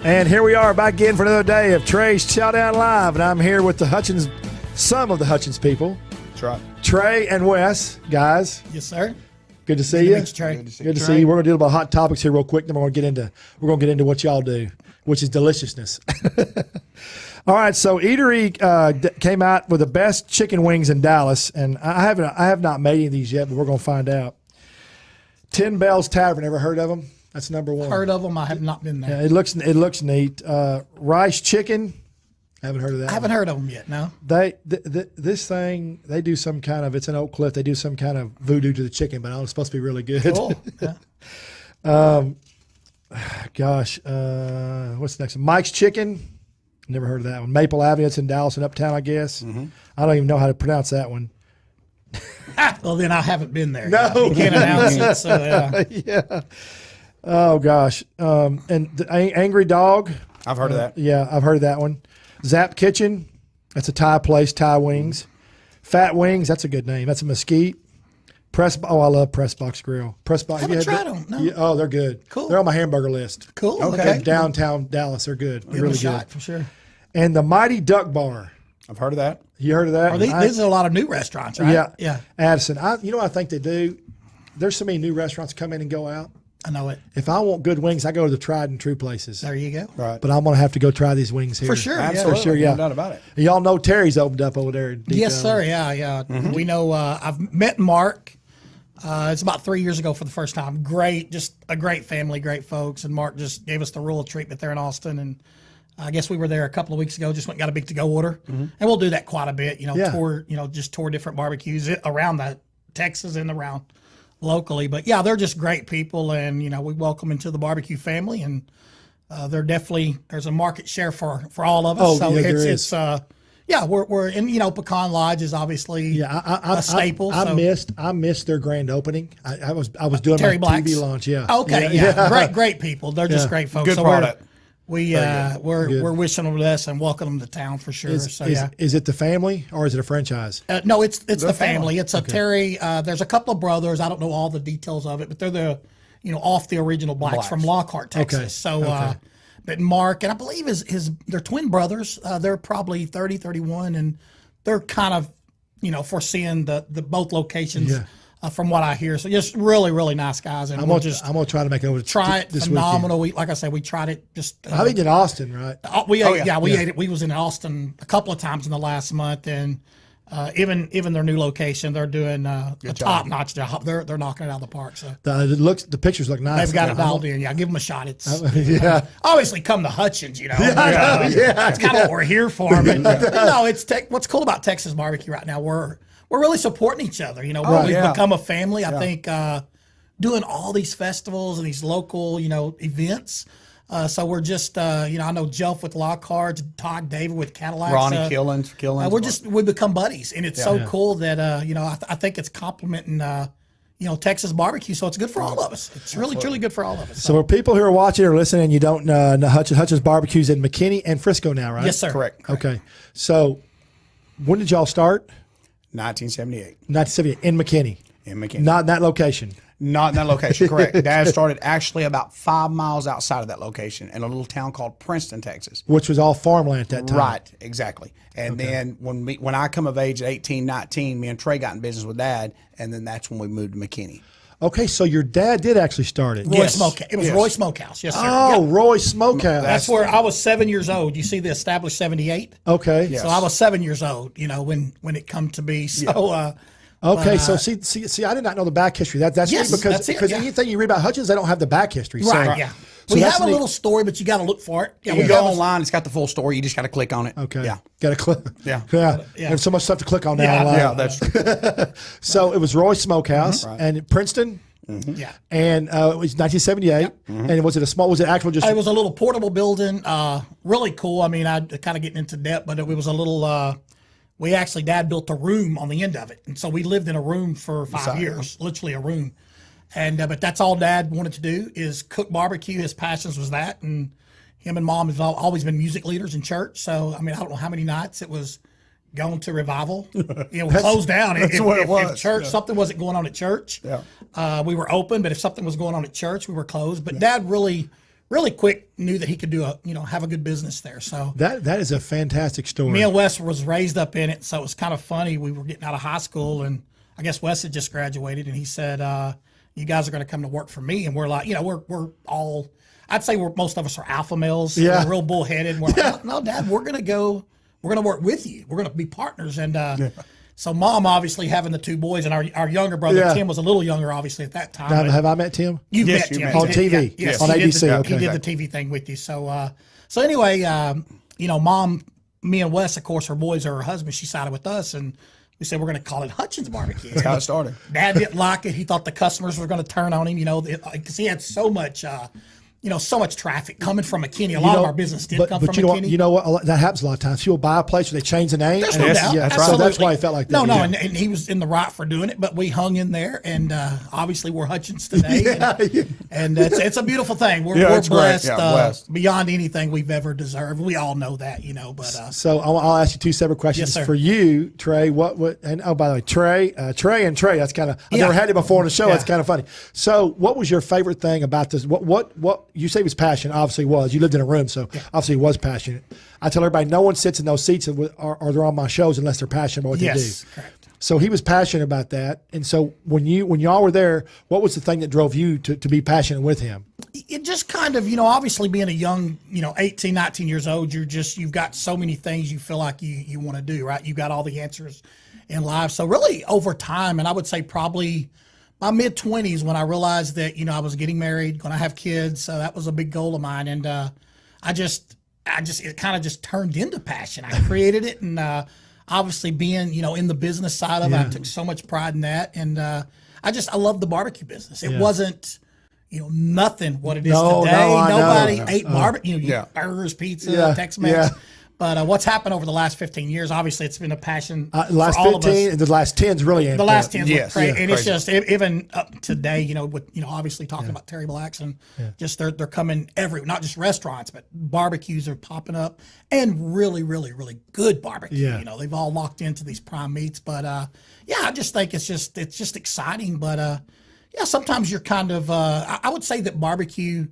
And here we are back again for another day of Trey's Chowdown Live. And I'm here with the Hutchins, some of the Hutchins people. That's right. Trey and Wes, guys. Yes, sir. Good to see you. Trey. Good to see you. We're going to deal about hot topics here real quick. Then we're going to get into what y'all do, which is deliciousness. All right. So Eatery came out with the best chicken wings in Dallas, and I have not made any of these yet, but we're going to find out. 10 Bells Tavern. Ever heard of them? That's number one. Heard of them. I have not been there. Yeah, it looks neat. Rice chicken. Haven't heard of that. I haven't heard of them yet. No. This thing, they do some kind of, it's an Oak Cliff. They do some kind of voodoo to the chicken, but it's supposed to be really good. Cool. Yeah. What's next? Mike's Chicken. Never heard of that one. Maple Avenue. It's in Dallas and Uptown, I guess. Mm-hmm. I don't even know how to pronounce that one. Well, then I haven't been there. No. You can't announce it. So yeah. Yeah. Oh gosh. And the Angry Dog. I've heard of that. Yeah, I've heard of that one. Zap Kitchen. That's a Thai place. Thai wings. Fat Wings. That's a good name. That's a Mesquite. I love Press Box Grill. Press Box. I haven't tried them. No. Yeah, oh, they're good. Cool. They're on my hamburger list. Cool. Okay. Downtown Dallas. They're good. Give really them a shot good for sure. And the Mighty Duck Bar. I've heard of that. You heard of that? These are a lot of new restaurants, right? Yeah. Yeah. Addison. You know what I think they do? There's so many new restaurants come in and go out. I know it. If I want good wings, I go to the tried and true places. There you go. Right. But I'm going to have to go try these wings here. For sure. Absolutely. For sure, yeah. No doubt about it. Y'all know Terry's opened up over there. Yes, sir. Yeah. Mm-hmm. We know. I've met Mark. It's about 3 years ago for the first time. Great, just a great family, great folks. And Mark just gave us the rural treatment there in Austin. And I guess we were there a couple of weeks ago. Just went and got a big to-go order, and we'll do that quite a bit. Tour different barbecues around the Texas and around locally. But yeah, they're just great people, and we welcome into the barbecue family. And there's a market share for all of us. Oh, so yeah, it's we're in. Pecan Lodge is obviously a staple. I missed their grand opening. I was doing Terry my Black's TV launch. Yeah. Okay. Yeah. Great people. They're just great folks. Good product. We're wishing them the best and welcome them to town for sure. Is it the family or is it a franchise? No, it's the family. It's a Terry. There's a couple of brothers. I don't know all the details of it, but they're the off the original Blacks from Lockhart, Texas. Okay. So, but Mark and I believe they're twin brothers. They're probably 30, 31, and they're kind of foreseeing the both locations. Yeah. From what I hear, so just really, really nice guys, and I'm gonna try to make it over. Try it. This phenomenal. weekend. Like I said, we tried it. Just I think in Austin, right? We ate it. We was in Austin a couple of times in the last month, and even their new location, they're doing a top notch job. They're knocking it out of the park. So the pictures look nice. They've got it dialed in. Yeah, give them a shot. It's obviously come to Hutchins. It's kind of what we're here for. But what's cool about Texas barbecue right now. We're really supporting each other. We've become a family. I think doing all these festivals and these local, events. So we're just, I know Jeff with Lockhart, Todd David with Cadillac. Ronnie Killins. We become buddies, and it's so cool that I think it's complimenting Texas barbecue. So it's good for all of us. It's really truly good for all of us. So for people who are watching or listening, and you don't know Hutchins barbecue's in McKinney and Frisco now, right? Yes, sir. Correct. Okay. So when did y'all start? 1978. 1978 in McKinney. In McKinney. Not in that location. Not in that location, correct. Dad started actually about 5 miles outside of that location in a little town called Princeton, Texas. Which was all farmland at that time. Right, exactly. And then when I come of age at 18, 19, me and Trey got in business with Dad, and then that's when we moved to McKinney. Okay, so your dad did actually start it. Roy Smokehouse. It was Roy Smokehouse. Yes, sir. Oh, yeah. Roy Smokehouse. That's where I was 7 years old. You see the established 78? Okay. Yes. So I was 7 years old, when it come to be. So okay, so see, I did not know the back history. That's because anything you read about Hutchins, they don't have the back history. Right. So, yeah. So we have a little story, but you got to look for it. Yeah, we go online. It's got the full story. You just got to click on it. Okay. Yeah. Got to click. Yeah. There's so much stuff to click on now. Yeah, that's true. So it was Roy Smokehouse and Princeton. Mm-hmm. Yeah. And it was 1978. Yep. Mm-hmm. And was it actual just? It was a little portable building. Really cool. I mean, I kind of getting into depth, but it was a little. Dad built a room on the end of it, and so we lived in a room for 5 years, literally a room. And but that's all Dad wanted to do is cook barbecue. His passions was that, and him and Mom have always been music leaders in church. So I mean, I don't know how many nights it was going to revival. Closed down. If church something wasn't going on at church, we were open. But if something was going on at church, we were closed. But Dad really really quick knew that he could have a good business there. So that is a fantastic story. me and Wes was raised up in it, so it was kind of funny. We were getting out of high school, and I guess Wes had just graduated, and he said, "You guys are going to come to work for me." And we're like, we're all, I'd say most of us are alpha males. Yeah. We're real bullheaded. We're like, no, Dad, we're going to work with you. We're going to be partners. And so Mom, obviously having the two boys, and our younger brother Tim was a little younger, obviously at that time. Now, have I met Tim? You've Yes, met you Tim met on TV. Yes, On he did ABC. Okay. He did the TV thing with you. So anyway, Mom, me and Wes, of course, her boys are her husband. She sided with us, and we said we're going to call it Hutchins BBQ. That's how it started. Dad didn't like it. He thought the customers were going to turn on him, because he had so much, so much traffic coming from McKinney. A lot of our business did come from McKinney. You know what? That happens a lot of times. People buy a place where they change the name. There's no doubt. Yeah, Absolutely. so that's why he felt like that. No, and he was in the right for doing it, but we hung in there, and obviously we're Hutchins today. And it's a beautiful thing. We're blessed, blessed beyond anything we've ever deserved. We all know that, but. So I'll ask you two separate questions. Yes, sir. For you, Trey. And by the way, Trey. That's kind of, I've never had it before on the show. Yeah. That's kind of funny. So what was your favorite thing about this? What you say was passion? Obviously was. You lived in a room, so obviously he was passionate. I tell everybody, no one sits in those seats or they're on my shows unless they're passionate about what they do. Yes, correct. So he was passionate about that. And so when y'all were there, what was the thing that drove you to be passionate with him? It just kind of, obviously being a young, 18, 19 years old, you've got so many things you feel like you want to do, right? You've got all the answers in life. So really over time, and I would say probably my mid-20s when I realized that, I was getting married, going to have kids. So that was a big goal of mine. And it kind of just turned into passion. I created it. And obviously being, in the business side of it, I took so much pride in that. And I love the barbecue business. It wasn't, nothing what it is today. Nobody ate barbecue, burgers, pizza, Tex-Mex. But what's happened over the last 15 years, obviously it's been a passion last for all 15, of us. The last 10's really amped The last up. 10's Yes. crazy. Yeah, and crazy. it's just, even up today, with, obviously talking about Terry Black's and just they're coming not just restaurants, but barbecues are popping up and really, really, really good barbecue. Yeah. They've all locked into these prime meats. But I just think it's just exciting. But sometimes you're kind of, I would say that barbecue,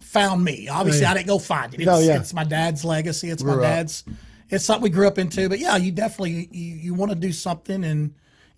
found me. Obviously, I didn't go find it. It's my dad's legacy. It's it's something we grew up into. But you definitely, you want to do something. And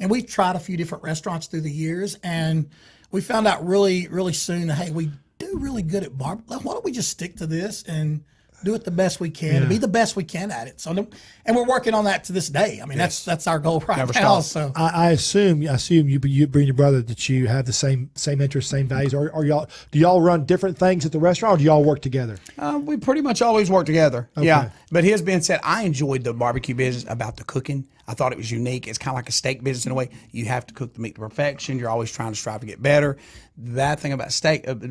we've tried a few different restaurants through the years. And we found out really, really soon that, hey, we do really good at barbecue. Why don't we just stick to this and do it the best we can and be the best we can at it. So, and we're working on that to this day. I mean, that's our goal right now. So I assume you bring your brother that you have the same interests, same values. Or do y'all run different things at the restaurant, or do y'all work together? We pretty much always work together. Okay. Yeah. But his being said, I enjoyed the barbecue business about the cooking. I thought it was unique. It's kind of like a steak business in a way. You have to cook the meat to perfection. You're always trying to strive to get better. That thing about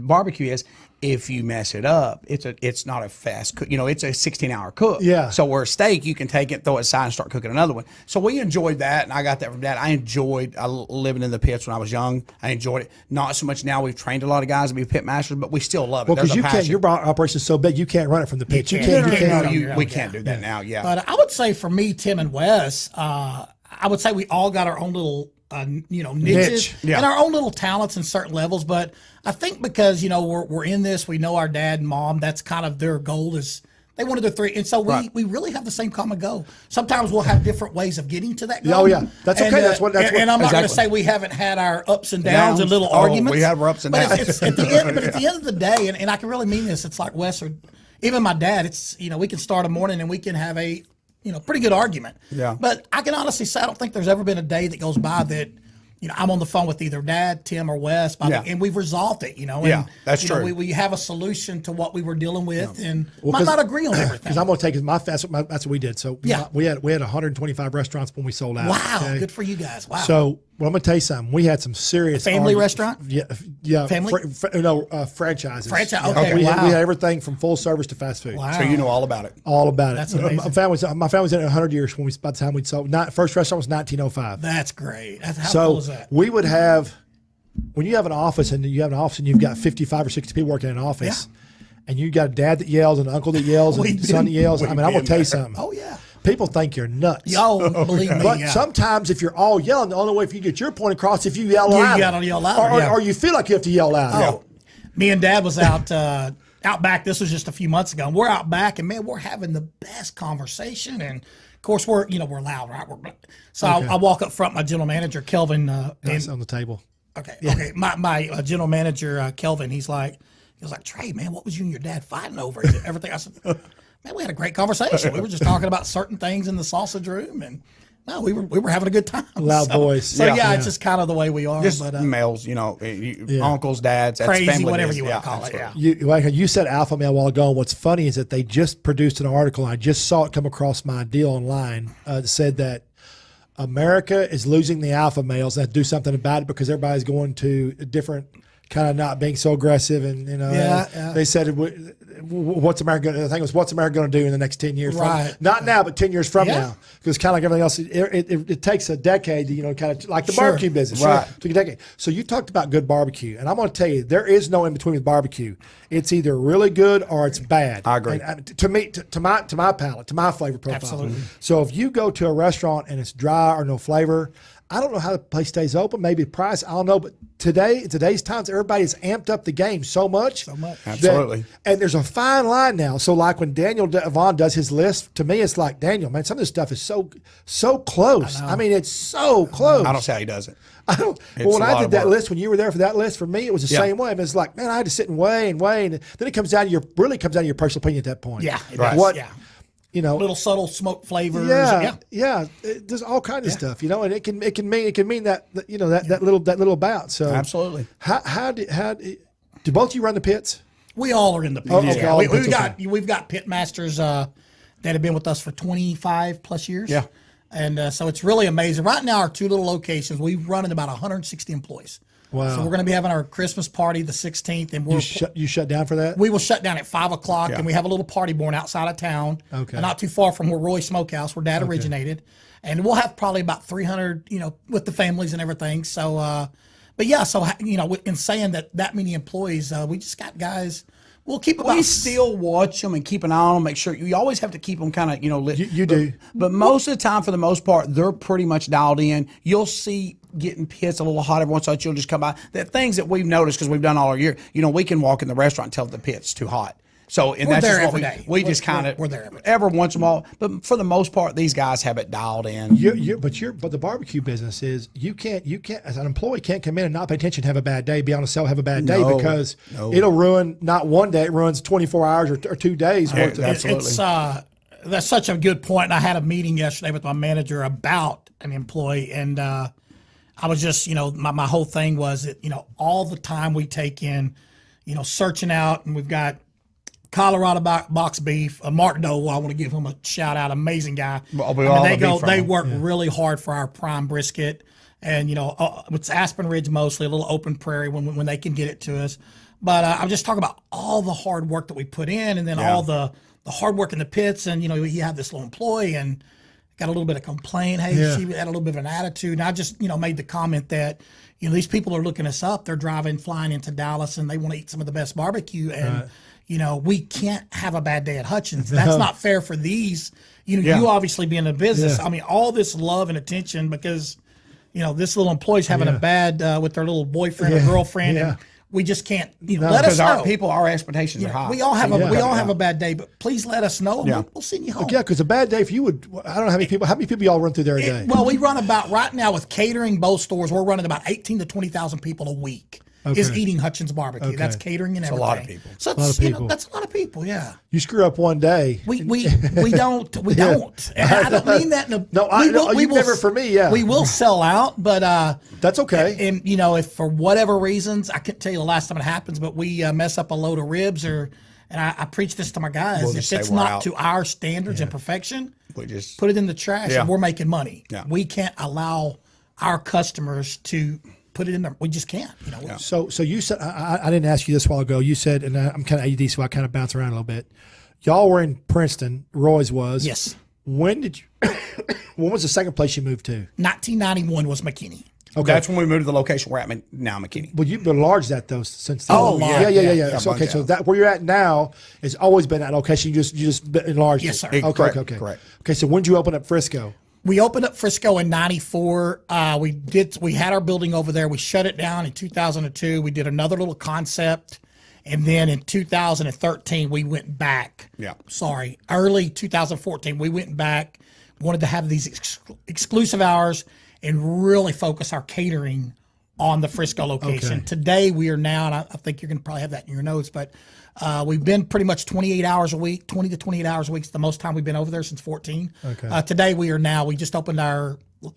barbecue is, if you mess it up, it's not a fast cook. It's a 16-hour cook. Yeah. So where a steak, you can take it, throw it aside, and start cooking another one. So we enjoyed that, and I got that from Dad. I enjoyed living in the pits when I was young. I enjoyed it. Not so much now. We've trained a lot of guys to be pit masters, but we still love it. Well, because There's a passion. your operation is so big, you can't run it from the pit. You can't. can't. We can't do that now. Yeah. But I would say for me, Tim and Wes, I would say we all got our own little, niches and our own little talents in certain levels. But I think because, we're in this, we know our dad and mom, that's kind of their goal is they wanted their three. And so we really have the same common goal. Sometimes we'll have different ways of getting to that goal. Oh, yeah. That's okay. That's what. And I'm not going to say we haven't had our ups and downs and little arguments. We have our ups and downs. But at the end of the day, and I can really mean this, it's like Wes or even my dad, it's, we can start a morning and we can have a, pretty good argument. Yeah. But I can honestly say I don't think there's ever been a day that goes by that, I'm on the phone with either Dad, Tim, or Wes, and we've resolved it, And, that's true. We have a solution to what we were dealing with, and might not agree on everything. Because I'm going to take that's what we did. So we had 125 restaurants when we sold out. Wow, okay? good for you guys. Wow. So I'm going to tell you something. We had some serious family restaurant. Yeah. Family. Franchises. Franchise. Okay. We Wow. had everything from full service to fast food. Wow. So you know all about it. All about it. That's amazing. My family was in it 100 years by the time we sold. First restaurant was 1905. That's great. How cool is that? We would have, when you have an office and you've got 55 or 60 people working in an office, and you got a dad that yells and an uncle that yells and a son that yells. I mean, I'm going to tell you something. Oh yeah. People think you're nuts. Yo, believe me. But sometimes if you're all yelling, the only way if you get your point across if you yell loud. You gotta yell louder, or you feel like you have to yell loud. Oh, Me and Dad was out back. This was just a few months ago. And we're out back, and man, we're having the best conversation. And of course, we're loud, right? So I walk up front. My general manager, Kelvin, That's on the table. Okay. My general manager, Kelvin, he was like, Trey, man, what was you and your dad fighting over? Is it everything? I said, man, we had a great conversation. We were just talking about certain things in the sausage room, and no, we were having a good time. Loud voice. So it's just kind of the way we are. Just but, males, uncles, dads, that's crazy, family whatever business. you want to call it. Yeah. You said alpha male a while ago. And what's funny is that they just produced an article. I just saw it come across my deal online. That said that America is losing the alpha males. They have to do something about it because everybody's going to a different kind of not being so aggressive. And they said, what's America going to, I think it was, what's America going to do in the next 10 years? Right. Not now, but 10 years from now. Because kind of like everything else, it takes a decade to, kind of like the barbecue business. Right. It took a decade. So you talked about good barbecue. And I'm going to tell you, there is no in between with barbecue. It's either really good or it's bad. I agree. And to me, to my palate, to my flavor profile. Absolutely. So if you go to a restaurant and it's dry or no flavor, I don't know how the place stays open. Maybe price, I don't know. But in today's times, everybody's amped up the game so much. Absolutely. And there's a fine line now. So like when Daniel Vaughn does his list, to me, it's like, Daniel, man, some of this stuff is so close. I mean, it's so close. I don't see how he does it. I don't. Well, when I did that list, when you were there for that list, for me, it was the same way. I mean, it's like, man, I had to sit and weigh, and then it comes down to your personal opinion at that point. Yeah. Right. Little subtle smoke flavors. There's all kinds of stuff, and it can mean that that little bout. So absolutely. How do both of you run the pits? We all are in the pits. Oh, okay. We've got pit masters that have been with us for 25 plus years. Yeah. And so it's really amazing. Right now, our two little locations, we run at about 160 employees. Wow. So we're going to be having our Christmas party the 16th, and you shut down for that? We will shut down at 5 o'clock, and we have a little party born outside of town, not too far from where Roy Smokehouse, where Dad originated, and we'll have probably about 300, with the families and everything. So, in saying that many employees, we just got guys. We'll keep We still watch them and keep an eye on them, make sure. You always have to keep them kind of, lit. You do. But most of the time, for the most part, they're pretty much dialed in. You'll see getting pits a little hot every once in a while. You'll just come by. The things that we've noticed, because we've done all year, we can walk in the restaurant and tell the pit's too hot. So, and we're that's there just every what day. We just kind of, we're there every once in a while. But for the most part, these guys have it dialed in. But the barbecue business is you can't as an employee can't come in and not pay attention, have a bad day, be on a cell, have a bad day because it'll ruin not one day, it ruins 24 hours or 2 days. Absolutely. That's such a good point. And I had a meeting yesterday with my manager about an employee, and I was just, my whole thing was that, all the time we take in, searching out, and we've got Colorado box beef, Mark Doe. I want to give him a shout out. Amazing guy. They work really hard for our prime brisket, and it's Aspen Ridge mostly, a little open prairie when they can get it to us. But I'm just talking about all the hard work that we put in, and then all the hard work in the pits. And you have this little employee and got a little bit of complaint. Hey, she had a little bit of an attitude. And I just made the comment that these people are looking us up. They're flying into Dallas, and they want to eat some of the best barbecue. And we can't have a bad day at Hutchins. That's not fair for these. You obviously being in business. I mean, all this love and attention because, this little employee's having a bad with their little boyfriend or girlfriend. And we just can't, let us know. Because our expectations are high. We all have have a bad day, but please let us know. And we'll send you home. Yeah, because a bad day for you would, I don't know how many people y'all run through there a day? Well, we run about, right now with catering, both stores, we're running about 18 to 20,000 people a week. Is eating Hutchins BBQ. That's catering and everything. That's a lot of people. So that's a lot of people. Yeah. You screw up one day. We don't. And I don't mean that. Never for me. Yeah. We will sell out, but that's okay. And if for whatever reasons, I can't tell you the last time it happens, but we mess up a load of ribs and I preach this to my guys. If it's not to our standards and perfection, we just put it in the trash and we're making money. Yeah. We can't allow our customers to put it in there. We just can't. So you said, I didn't ask you this a while ago. You said, and I'm kind of ADD, so I kind of bounce around a little bit. Y'all were in Princeton. Roy's was. Yes. When was the second place you moved to? 1991 was McKinney. Okay. That's when we moved to the location we're at now, McKinney. Well, you've enlarged that though since then. Oh, yeah. So, so that where you're at now has always been that location. You just enlarged it. Yes, sir. Okay. Correct. Okay. So when did you open up Frisco? We opened up Frisco in '94. We had our building over there. We shut it down in 2002. We did another little concept And then in 2013, we went back. Yeah. Sorry, early 2014, we went back, wanted to have these exclusive hours and really focus our catering on the Frisco location. Okay. Today, we are now, and I think you're going to probably have that in your notes, but we've been pretty much 28 hours a week, 20 to 28 hours a week. It's the most time we've been over there since 14. Okay. Today, we just opened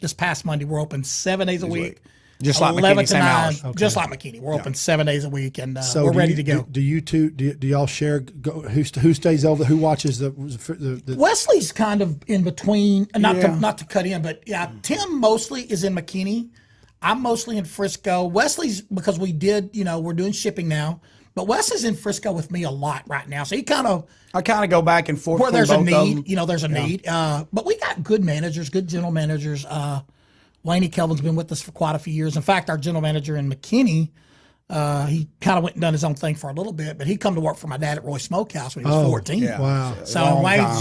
this past Monday, we're open 7 days a week. Just like 11 McKinney, to same 9, hours. just like McKinney. We're open 7 days a week, and So we're ready to go. Do you two? Do y'all share? Who stays over? Who watches the Wesley's kind of in between, not to cut in, but yeah, Tim mostly is in McKinney. I'm mostly in Frisco. Wesley's, because we're doing shipping now, but Wesley's in Frisco with me a lot right now. So I kind of go back and forth. where there's a both of them. need, there's a need. But we got good managers, good general managers. Laney Kelvin's been with us for quite a few years. In fact, our general manager in McKinney, he kind of went and done his own thing for a little bit, but he come to work for my dad at Roy Smokehouse when he was 14. Yeah. Wow. So Wayne's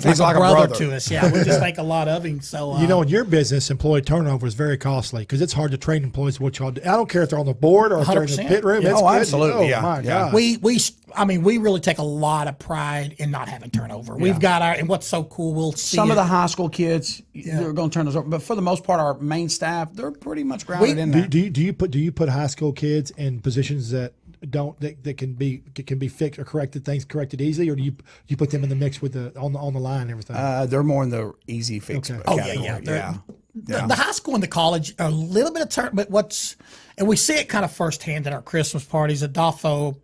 He's like a brother to us. Yeah, we just think a lot of him. So in your business, employee turnover is very costly because it's hard to train employees what y'all do. I don't care if they're on the board or if they're in the 100%. pit room. Yeah. It's Oh, good. absolutely. Oh, Yeah. my Yeah. God. we really take a lot of pride in not having turnover. We've got and what's so cool, we'll see Some of it. the high school kids, they're going to turn those over. But for the most part, our main staff, they're pretty much grounded in there. Do you put high school kids in positions that can be fixed or corrected easily, or do you put them in the mix with on the line and everything? They're more in the easy fix. Okay. Category. The high school and the college are a little bit of turn, but and we see it kind of firsthand at our Christmas parties. Adolfo,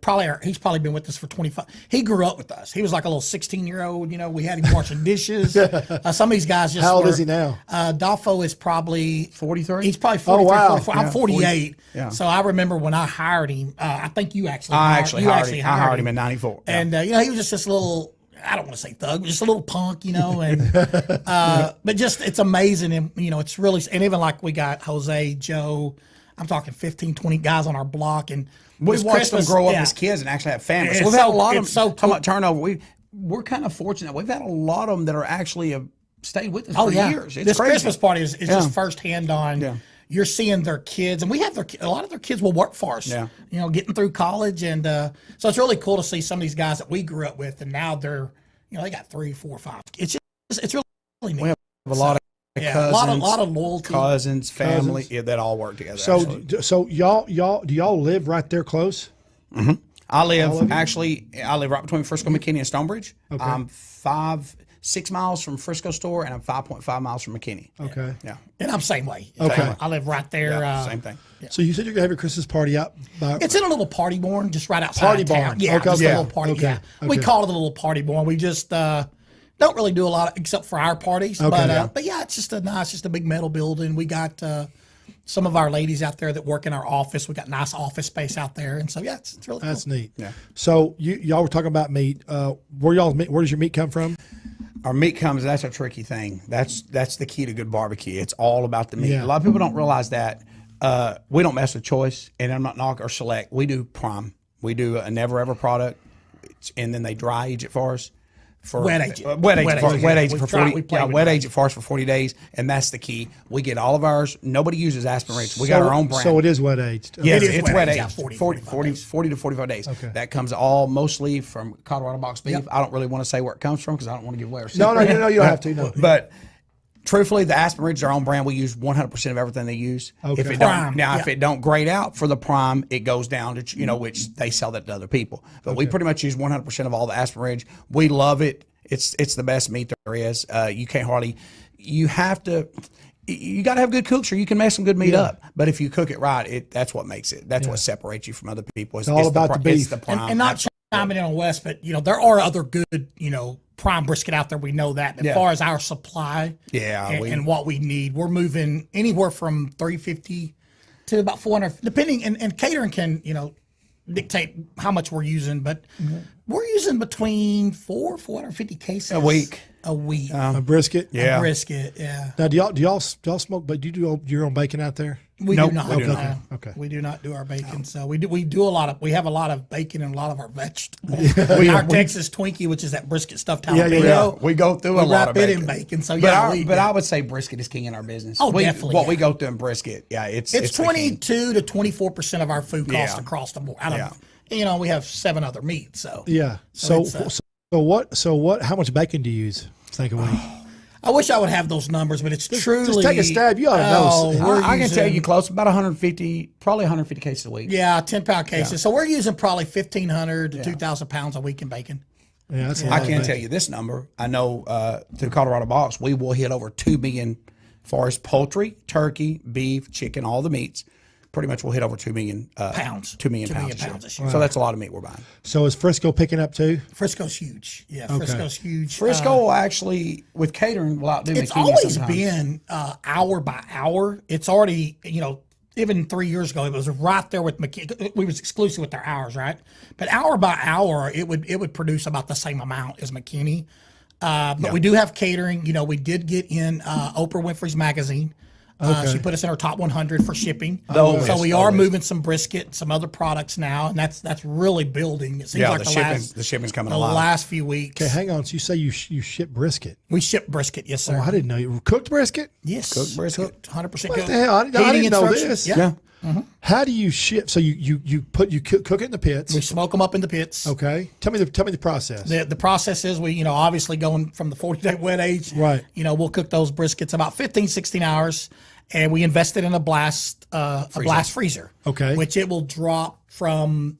he's probably been with us for 25. He grew up with us. He was like a little 16-year-old. We had him washing dishes. Some of these guys just. How old is he now? Adolfo is probably 43. He's probably 43, wow. 44. I'm 48. 40. Yeah. So I remember when I hired him. I think you actually. I actually hired him in '94. Yeah. And he was just this little. I don't want to say thug, but just a little punk, and but just it's amazing, and it's really, and even like we got Jose, Joe, I'm talking 15, 20 guys on our block, and We've watched them grow up as kids and actually have families. It's We've had a so- lot of it's so them. Talking about turnover, we're kind of fortunate. We've had a lot of them that are actually stayed with us for years. It's this crazy. Christmas party is just firsthand on. Yeah. You're seeing their kids, and we have a lot of their kids will work for us. Yeah. Getting through college, and so it's really cool to see some of these guys that we grew up with, and now they're, they got 3, 4, 5. It's really neat. We have a lot of cousins, a lot of loyalty. cousins, family, that all work together. So y'all do y'all live right there close? I live right between Frisco, McKinney, and Stonebridge. Okay. I'm 6 miles from Frisco store, and I'm 5.5 miles from McKinney. Okay. Yeah. And I'm same way. Okay. I live right there. Same thing. So you said you're gonna have your Christmas party out by It's in a little party barn just right outside Party of town. barn. Yeah, Okay. just Yeah. a little party. Okay. Yeah. We Okay. call it a little party barn. We just don't really do a lot except for our parties. Okay. But yeah, it's just a big metal building. We got some of our ladies out there that work in our office. We got nice office space out there, and so it's really That's cool. neat. Yeah. So y'all were talking about meat. Where does your meat come from? Our meat that's a tricky thing. That's the key to good barbecue. It's all about the meat. Yeah. A lot of people don't realize that. We don't mess with choice, and I'm not knocking or select. We do prime. We do a never ever product, and then they dry age it for us. Wet age it. Wet age Wet it for age it. wet age it We've for tried- 40. we played Yeah, with wet that. age it for us for 40 days, and that's the key. We get all of ours. Nobody uses aspirin rich. We got our own brand. So it is wet aged. Yes, It is it's wet wet age, age. yeah, 40 40 to 45 days. Okay. That comes all mostly from Colorado box beef. I don't really want to say where it comes from because I don't want to give away our No, secret. you don't have to. No. But truthfully, the aspirin ridge is our own brand. We use 100% of everything they use. Okay. If it Prime, if it don't grade out for the prime, it goes down to which they sell that to other people. But we pretty much use 100% of all the aspirin ridge. We love it. It's the best meat there is. You can't hardly. You have to. You got to have good cooks, or you can mess some good meat up. But if you cook it right, that's what makes it. That's what separates you from other people. It's all about the beef. It's the prime. And not chiming in on West, but there are other good, prime brisket out there. We know that. And as far as our supply, and what we need, we're moving anywhere from 350 to about 400, depending. And catering can, dictate how much we're using, but we're using between 450 cases A week. A week. A brisket. Yeah. A brisket. Yeah. Now, do y'all smoke? But do you do your own bacon out there? We Nope, do not. we do not. Okay. We do not do our bacon. So we do a lot of. We have a lot of bacon and a lot of our vegetables. Our Texas Twinkie, which is that brisket stuffed jalapeno. yeah. We go through a lot wrap of it bacon. in bacon. So But I would say brisket is king in our business. Oh, definitely, What yeah. we go through in brisket, it's it's the king. 22 to 24% of our food cost Yeah. across the board. you know, we have 7 other meats. So Yeah. So So, it's, so what? How much bacon do you use? Think a week. I wish I would have those numbers, but it's truly. Just take a stab. You ought to know. we're I can tell using- you close, about 150, probably 150 cases a week. Yeah, 10-pound cases. So we're using probably 1,500 to 2,000 pounds a week in bacon. Yeah, that's a I lot of can't bacon. tell you this number. I know through Colorado Box, we will hit over 2 million for us poultry, turkey, beef, chicken, all the meats. Pretty much we'll hit over 2 million Pounds. 2 million 2 pounds, million this year. pounds this year. So that's a lot of meat we're buying. So is Frisco picking up too? Frisco's huge. Yeah, Frisco's huge. Frisco will actually, with catering, will outdo It's McKinney always sometimes. been hour by hour. It's already, you know, even 3 years ago, it was right there with McKinney. We was exclusive with their hours, right? But hour by hour, it would produce about the same amount as McKinney. But we do have catering. You know, we did get in Oprah Winfrey's magazine. She put us in her top 100 for shipping. So we are moving some brisket, some other products now, and that's really building. It seems like the shipping's coming the alive. last few weeks. Okay, hang on. So you say you ship brisket? We ship brisket, yes, sir. Oh, I didn't know you cooked brisket. Yes, Cooked brisket. 100% What cooked. the hell? I didn't Heating know instructions. this. Yeah. How do you ship? So you cook it in the pits. We smoke them up in the pits. Okay. Tell me the process. The process is we, you know, obviously going from the 40-day wet age, Right. You know, we'll cook those briskets about 15, 16 hours, and we invest it in a blast freezer. Okay. Which it will drop from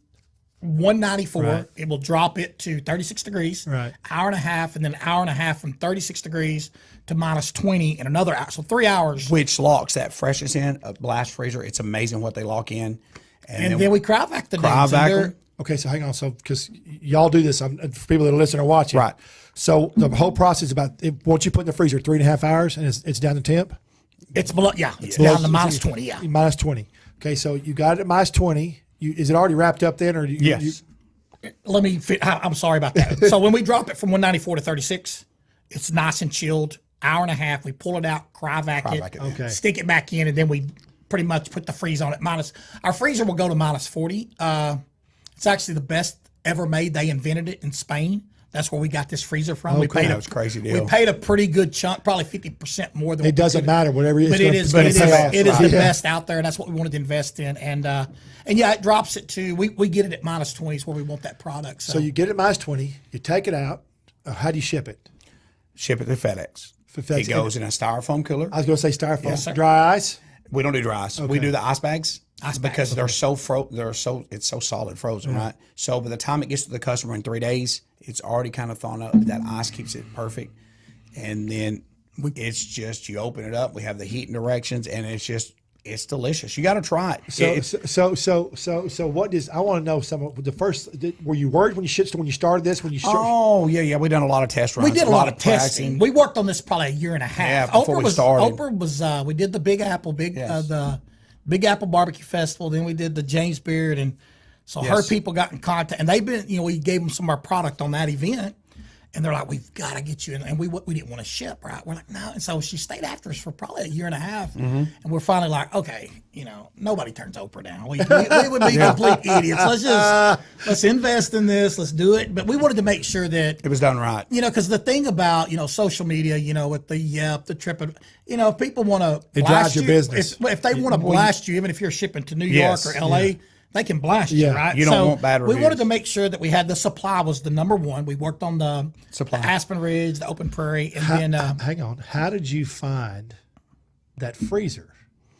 194. Right. It will drop it to 36 degrees. Right. Hour and a half, and then an hour and a half from 36 degrees to minus 20 in another hour. So 3 hours. Which locks that freshness in a blast freezer. It's amazing what they lock in. And then we cryovac the Cryovac dudes, and they're- them. Okay, so hang on. So because y'all do this, for people that are listening or watching, Right. So the whole process is about once you put it in the freezer 3.5 hours and it's down to temp. It's below, yeah, it's Below- down to minus 20, yeah. Minus 20. Okay, so you got it at minus 20. Is it already wrapped up then, or Yes. Let me fit. I'm sorry about that. So when we drop it from 194 to 36, it's nice and chilled. Hour and a half. We pull it out, cryovac Cryovac it, it. Okay. stick it back in, and then we pretty much put the freeze on it. Our freezer will go to minus 40. It's actually the best ever made. They invented it in Spain. That's where we got this freezer from. We Okay. paid That was a crazy We deal. paid a pretty good chunk, probably 50% more than. It doesn't matter whatever it is. But it is. But It it's is, payoff. it is the Yeah. best out there, and that's what we wanted to invest in. And yeah, it drops it to we get it at minus 20 is where we want that product. So you get it at minus 20. You take it out. How do you ship it? Ship it to FedEx. For FedEx. It goes in a styrofoam cooler. I was going to say styrofoam. Yes, sir. Dry ice. We don't do dry ice. We do the ice bags. Ice because bags, they're it's so solid frozen, right? So by the time it gets to the customer in 3 days, it's already kind of thawed up. That ice keeps it perfect, and then it's just you open it up. We have the heat and directions, and it's delicious. You got to try it. So what does I want to know some of the first? Were you worried when you started this? Oh yeah. We done a lot of test runs. we did a lot of practicing. testing. We worked on this probably a year and a half. Yeah, before we started. Oprah was we did the Big Apple, the Big Apple Barbecue Festival. Then we did the James Beard, and so her people got in contact, and they've been, we gave them some of our product on that event, and they're like, we've got to get you in, and we didn't want to ship, right? We're like, no, and so she stayed after us for probably a year and a half, and we're finally like, okay, nobody turns Oprah down. We would be complete idiots. Let's invest in this. Let's do it. But we wanted to make sure that It was done right. because the thing about social media, with the Yelp, the Trip, if people want to It drives your business. if they want to blast you, even if you're shipping to New Yes. York or LA, they can blast Yeah. you, right? You don't want bad We wanted reviews. to make sure that we had the supply was the number one. We worked on the Supply. Aspen Ridge, the Open Prairie, and then Hang on. How did you find that freezer?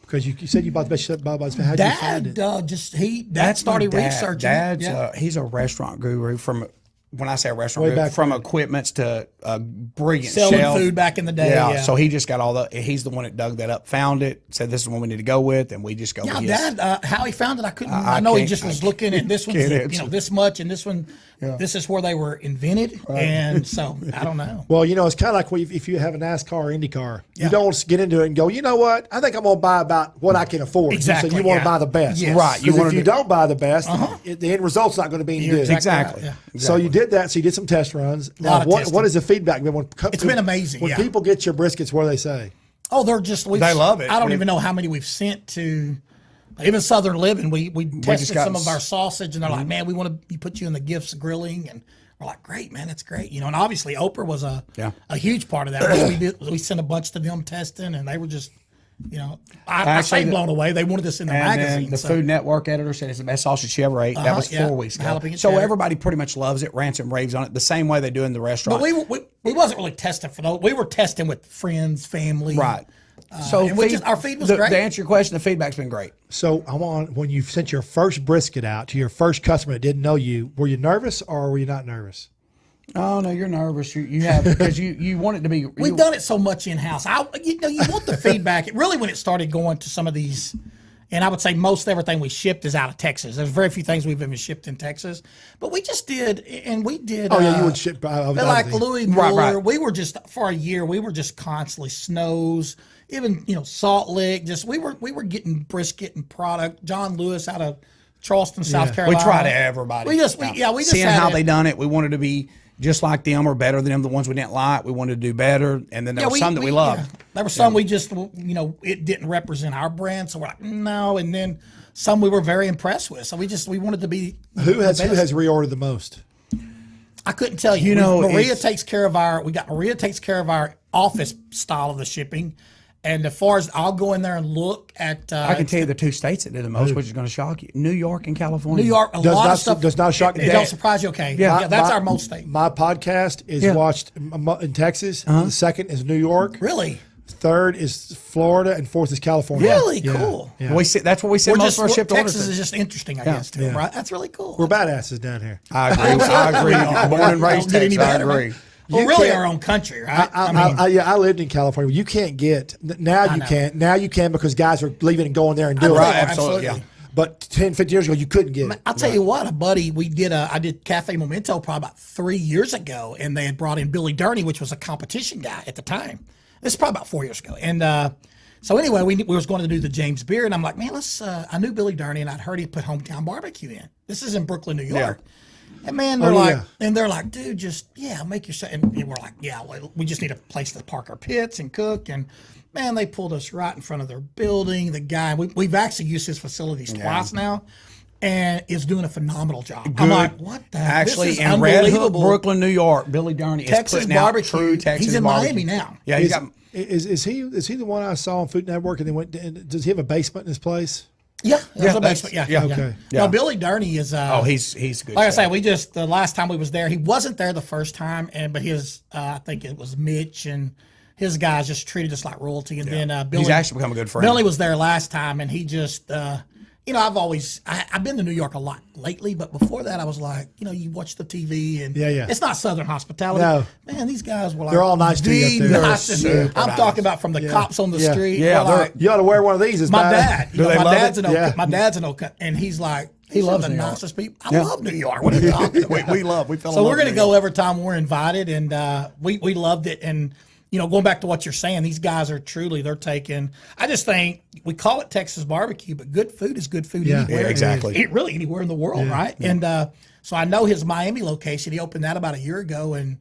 Because you said you bought the best. How did you find Dad it? Dad started my dad. researching. Dad's Yeah. he's a restaurant guru from. When I say a restaurant, Way guru, back from when. equipments to a brilliant Selling shelf. food back in the day, yeah. So he just got he's the one that dug that up, found it, said this is what we need to go with, and we just go Yeah, with his. Dad, how he found it, I couldn't. I I know he can't- just was I looking at this one's, can't answer. this much, and this one, this is where they were invented, and so I don't know. Well, it's kind of like if you have a NASCAR or IndyCar, Yeah. you don't want to get into it and go, you know what? I think I'm going to buy about what I can afford. Exactly, So you want yeah. to buy the best. Yes. Right, you Because wanna if you do- don't buy the best, the end result's not going to be any You're good. Exactly. right, yeah. So you did that. So you did some test runs. Now, of testing. what is the feedback been? It's been amazing, When yeah. people get your briskets, what do they say? Oh, they're just They love it. I don't even know how many we've sent to. Even Southern Living, we tested got some of our sausage, and they're like, "Man, we want to put you in the gifts grilling," and we're like, "Great, man, that's great." And obviously Oprah was a huge part of that. We sent a bunch to them testing, and they were just I say blown away. They wanted this in the magazine. The Food Network editor said it's the best sausage she ever ate. That was 4 weeks ago. So everybody pretty much loves it, rants and raves on it, the same way they do in the restaurant. But we wasn't really testing for those. We were testing with friends, family. Right. So our feed was great. To answer your question, the feedback's been great. So when you sent your first brisket out to your first customer that didn't know you, were you nervous or were you not nervous? Oh no, you're nervous. You have because you want it to be. We've done it so much in house. You want the feedback. Really, when it started going to some of these, and I would say most everything we shipped is out of Texas. There's very few things we've even shipped in Texas, but we just did, and we did. Oh yeah, you would ship. Like Louis Mueller, we were just for a year. We were just constantly Snows. Even Salt Lick, we were getting brisket and product. John Lewis out of Charleston, South Carolina. We try to everybody. We just seeing how they done it. We wanted to be just like them or better than them. The ones we didn't like, we wanted to do better. And then there were some that we loved. Yeah. There were some we just it didn't represent our brand, so we're like no. And then some we were very impressed with. So we wanted to be. Who has reordered the most? I couldn't tell you. Maria takes care of our. Maria takes care of our office style of the shipping. And as far as I'll go in there and look at, I can tell you the 2 states that did the most, which is going to shock you: New York and California. New York, a lot of stuff does not shock. It don't surprise you. Okay, yeah, that's our most state. My podcast is watched in Texas. The second is New York. Really. Third is Florida, and fourth is California. Really cool. Yeah. That's what we send most of our shipped orders. Texas is just interesting, I guess, too. Right? That's really cool. We're badasses down here. I agree. I agree. Born and raised Texas. I agree. Well, really our own country, right? I lived in California. You can't get now. You can now. You can because guys are leaving and going there and doing it. Right, absolutely. Yeah. But 10, 15 years ago, you couldn't get it. I'll tell you what, a buddy, I did Cafe Memento probably about 3 years ago, and they had brought in Billy Durney, which was a competition guy at the time. This is probably about 4 years ago. And so anyway, we was going to do the James Beard, and I'm like, man, I knew Billy Durney, and I'd heard he'd put Hometown Barbecue in. This is in Brooklyn, New York. Yeah. And man, they're like, dude, just make your set. And we're like, yeah, we just need a place to park our pits and cook. And man, they pulled us right in front of their building. The guy, we've actually used his facilities twice now, and is doing a phenomenal job. Good. I'm like, what the? Actually, this is in Red Hook, Brooklyn, New York, Billy Durney Texas is putting barbecue. Out true Texas He's in barbecue. Miami now. Yeah, is he the one I saw on Food Network? And then does he have a basement in his place? Yeah, there's a basement. Yeah. Okay. No, Billy Durney is. He's good. Like I say, the last time we was there, he wasn't there the first time, but his I think it was Mitch and his guys just treated us like royalty. And then Billy, he's actually become a good friend. Billy was there last time, and he just. I've been to New York a lot lately, but before that I was like, you watch the TV and it's not Southern hospitality. No. Man, these guys were like, they're all nice to you up there. I'm talking about from the cops on the street. Yeah, you ought to wear one of these. My dad, my dad's an Oak, and he's like, he loves the nicest people. I love New York. What are you talking about? we fell in love. So we're going to go every time we're invited, and we loved it. And going back to what you're saying, these guys are they're taking. I just think we call it Texas barbecue, but good food is good food anywhere. Yeah, exactly. Really anywhere in the world, right? Yeah. And so I know his Miami location. He opened that about a year ago, and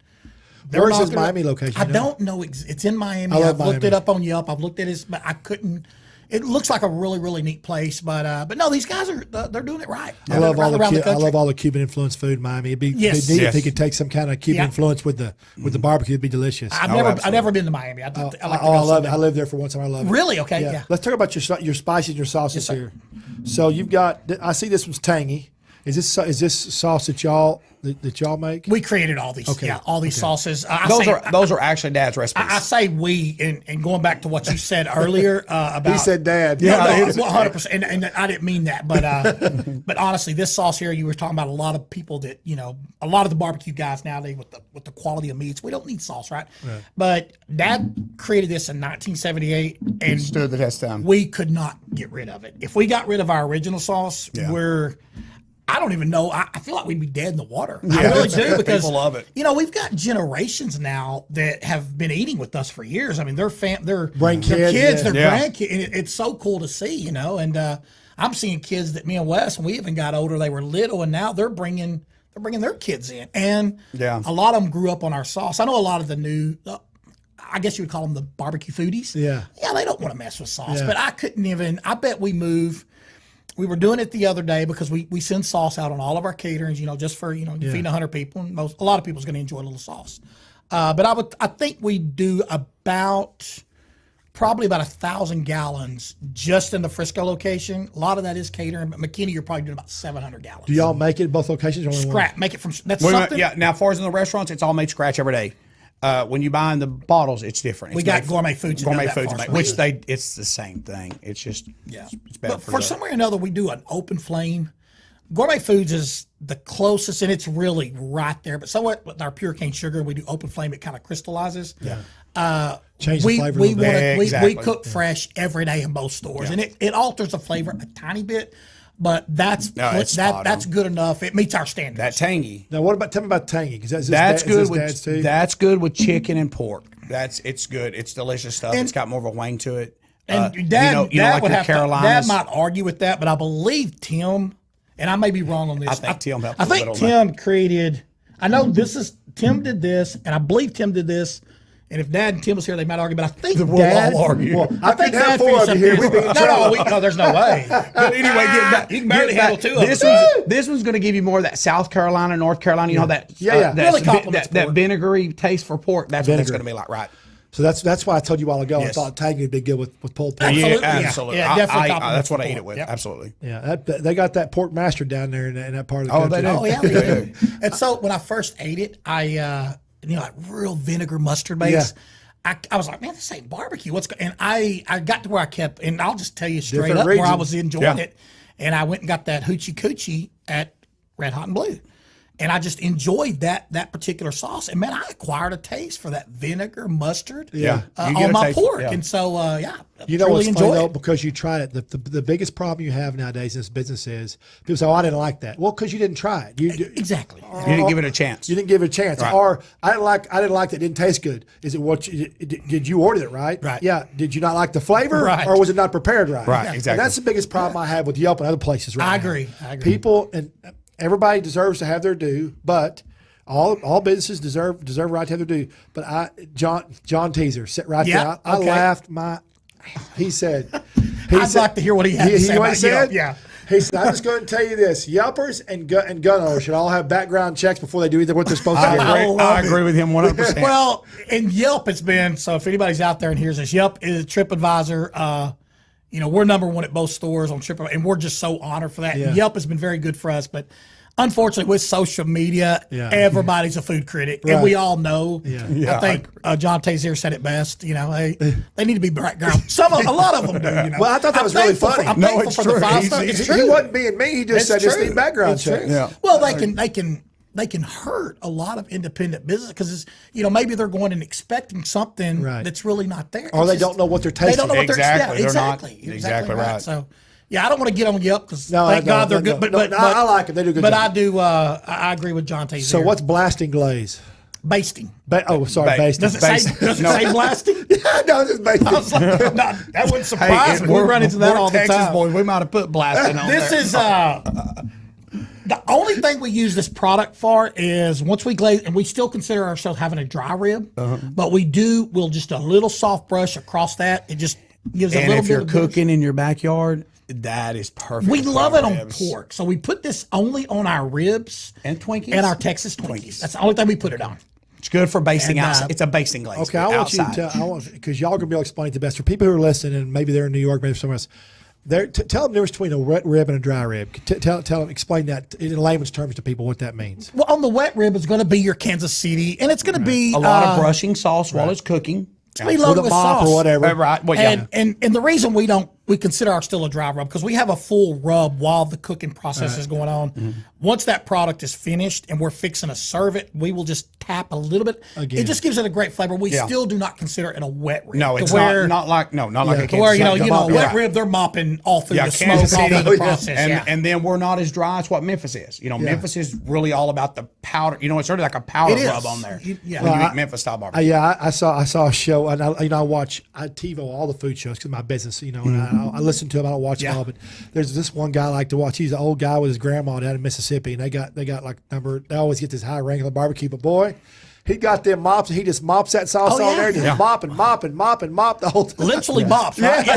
where's his Miami location? I don't know. It's in Miami. I've looked it up on Yelp. I've looked at his, but I couldn't. It looks like a really, really neat place, but no, these guys they're doing it right. I love all the Cuban influenced food in Miami. It'd be neat if he could take some kind of Cuban influence with the barbecue. It'd be delicious. I've never been to Miami. I love it. I lived there for one time. I love it. Really? Okay. Yeah. Let's talk about your spices and your sauces here. So you've got. I see this one's tangy. Is this sauce that y'all make? We created all these, all these sauces. Those are actually Dad's recipes. I say we, and going back to what you said earlier about. He said Dad. Yeah, 100%, and I didn't mean that, but honestly, this sauce here, you were talking about a lot of people that a lot of the barbecue guys nowadays with the quality of meats, we don't need sauce, right? But Dad created this in 1978, and stood the test of time. We could not get rid of it. If we got rid of our original sauce, I don't even know. I feel like we'd be dead in the water. I really do, because people love it. We've got generations now that have been eating with us for years. I mean, their kids, their grandkids. And it's so cool to see, And I'm seeing kids that me and Wes, when we even got older, they were little, and now they're bringing their kids in, and a lot of them grew up on our sauce. I know a lot of the new. I guess you would call them the barbecue foodies. Yeah, they don't want to mess with sauce, but I couldn't even. I bet we move. We were doing it the other day because we send sauce out on all of our caterings, just for, feeding 100 people. And a lot of people's going to enjoy a little sauce. But I think we do about probably about 1,000 gallons just in the Frisco location. A lot of that is catering, but McKinney, you're probably doing about 700 gallons. Do y'all make it at both locations? Or only one? Scrap, make it from that's something. Yeah. Now, as far as in the restaurants, it's all made scratch every day. When you buy in the bottles, it's different. We got gourmet foods. Gourmet foods, which it's the same thing. It's just it's better but for some way or another, we do an open flame. Gourmet foods is the closest, and it's really right there. But somewhat with our pure cane sugar, we do open flame. It kind of crystallizes. Yeah. Change the flavor a little bit. We cook fresh every day in both stores, and it alters the flavor a tiny bit. But that's good enough. It meets our standards. That tangy. Now, tell me about tangy? Because that's good with that's good with chicken and pork. It's good. It's delicious stuff. It's got more of a wang to it. And Dad, like would the have Carolinas. Dad might argue with that, but I believe Tim, and I may be wrong on this. I think Tim helped. I think Tim created. I know Tim did this, and I believe Tim did this. And if Dad and Tim was here, they might argue. But I think Dad. All argue. Well, I think Dad four of you here. No, there's no way. But anyway, you can barely handle two of This one's going to give you more of that South Carolina, North Carolina. You know that that vinegary taste for pork. That's what it's going to be like, right? So that's why I told you a while ago. I thought tangy would be good with pulled pork. Absolutely. Yeah, definitely. That's what I eat it with. Yep. Absolutely. Yeah, they got that pork master down there in that part of the country. They do. Oh yeah, they do. And so when I first ate it, I like real vinegar mustard base. Yeah. I was like, man, this ain't barbecue. And I got to where I kept, and I'll just tell you straight up where I was enjoying it. And I went and got that hoochie coochie at Red Hot and Blue. And I just enjoyed that particular sauce. And man, I acquired a taste for that vinegar mustard on my pork. Yeah. And so, you know what's funny though, because you tried it. The biggest problem you have nowadays in this business is people say, "Oh, I didn't like that." Well, because you didn't try it. Exactly. You didn't give it a chance. You didn't give it a chance. Right. Or I didn't like that. It didn't taste good. Is it did you order it right? Right. Yeah. Did you not like the flavor, right, or was it not prepared right? Right. Exactly. And that's the biggest problem I have with Yelp and other places. Right. I agree. People and everybody deserves to have their due, but all businesses deserve right to have their due. But John Teaser sat right there. I laughed he said I'd like to hear what he had to say about Yelp. Yeah. He said, I'm just going to tell you this. Yelpers and gun owners should all have background checks before they do either what they're supposed to do. I agree with him 100%. Well, and Yelp has been, so if anybody's out there and hears this, Yelp is TripAdvisor. We're number one at both stores on TripAdvisor, and we're just so honored for that. Yeah. Yelp has been very good for us, but unfortunately, with social media, everybody's a food critic, and we all know. I think John Tazier said it best. They need to be background. A lot of them do. Well, I thought that was really funny. I'm thankful for the 5 stars. It's true. He wasn't being mean. He just said just need background checks. Yeah. Well, they can hurt a lot of independent business because maybe they're going and expecting something that's really not there. Or they don't know what they're tasting. They don't know what they're exactly right. So. Yeah, I don't want to get on Yelp because thank God they're good. But I like them. They do good. But job. I do. I agree with John Tazier. So what's blasting glaze? Basting. Basting. Does it say blasting? Yeah, no, it's basting. I was like, that wouldn't surprise me. We run into that all the Texas time. Boys, we might have put blasting on this there. Is the only thing we use this product for is once we glaze, and we still consider ourselves having a dry rib, but we'll just a little soft brush across that. It just gives a little bit. And if you're cooking in your backyard, that is perfect. We love it on pork, so we put this only on our ribs and Twinkies and our Texas Twinkies. That's the only thing we put it on. It's good for basting outside. It's a basting glaze. Okay, I want you to because y'all are gonna be able to explain it the best for people who are listening, and maybe they're in New York, maybe somewhere else. Tell them the difference between a wet rib and a dry rib. Tell them, explain that in layman's terms to people what that means. Well, on the wet rib, it's going to be your Kansas City, and it's going to be a lot of brushing sauce while it's cooking. We love it with sauce or whatever. Right. Well, and the reason we consider ours still a dry rub because we have a full rub while the cooking process is going on. Mm-hmm. Once that product is finished and we're fixing to serve it, we will just tap a little bit. Again. It just gives it a great flavor. We still do not consider it a wet rib. No, it's not like a Kansas where wet rib they're mopping all through the smoke, all through the process. And then we're not as dry as what Memphis is. Memphis is really all about the powder. It's sort of like a powder rub on there. When you eat Memphis style barbecue. I saw a show, and I watch TiVo all the food shows because of my business. And I listen to them. I don't watch them all, but there's this one guy I like to watch. He's an old guy with his grandma down in Mississippi, and they got like they always get this high rank on the barbecue. But boy, he got them mops, and he just mops that sauce on there, just mop the whole time. Literally mops, right? Yeah,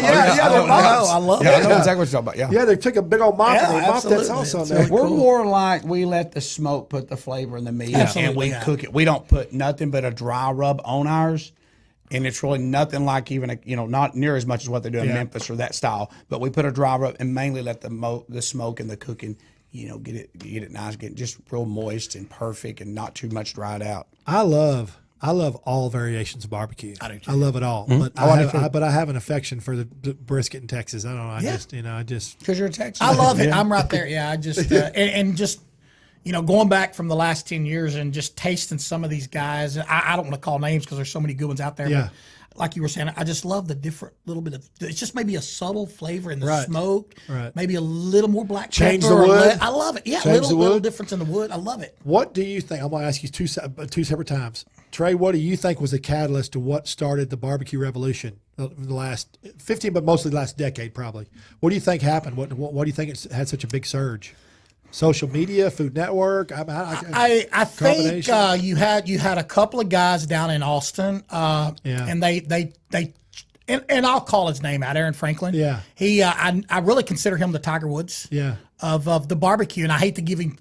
they're mops. I love it. I know exactly what you're talking about. Yeah, they took a big old mop and they mopped that sauce on there. We're more like we let the smoke put the flavor in the meat, and we cook it. We don't put nothing but a dry rub on ours. And it's really nothing like even not near as much as what they do in Memphis or that style. But we put a driver up and mainly let the smoke and the cooking, get it nice, get just real moist and perfect and not too much dried out. I love all variations of barbecue. I do too. I love it all. But I have an affection for the brisket in Texas. I don't know. I just because you're a Texan. I love it. I'm right there. Yeah, I just and just going back from the last 10 years and just tasting some of these guys. I don't want to call names because there's so many good ones out there. Yeah. But like you were saying, I just love the different little bit of. It's just maybe a subtle flavor in the smoke. Right. Maybe a little more black Change pepper. the wood. I love it. Yeah, Change the little wood. difference in the wood. I love it. What do you think? I'm going to ask you two separate times. Trey, what do you think was the catalyst to what started the barbecue revolution the last 15, but mostly the last decade probably? What do you think happened? What do you think it's had such a big surge? Social media, Food Network. I think you had a couple of guys down in Austin, and they and I'll call his name out, Aaron Franklin. Yeah, I really consider him the Tiger Woods. Yeah. Of the barbecue, and I hate to give him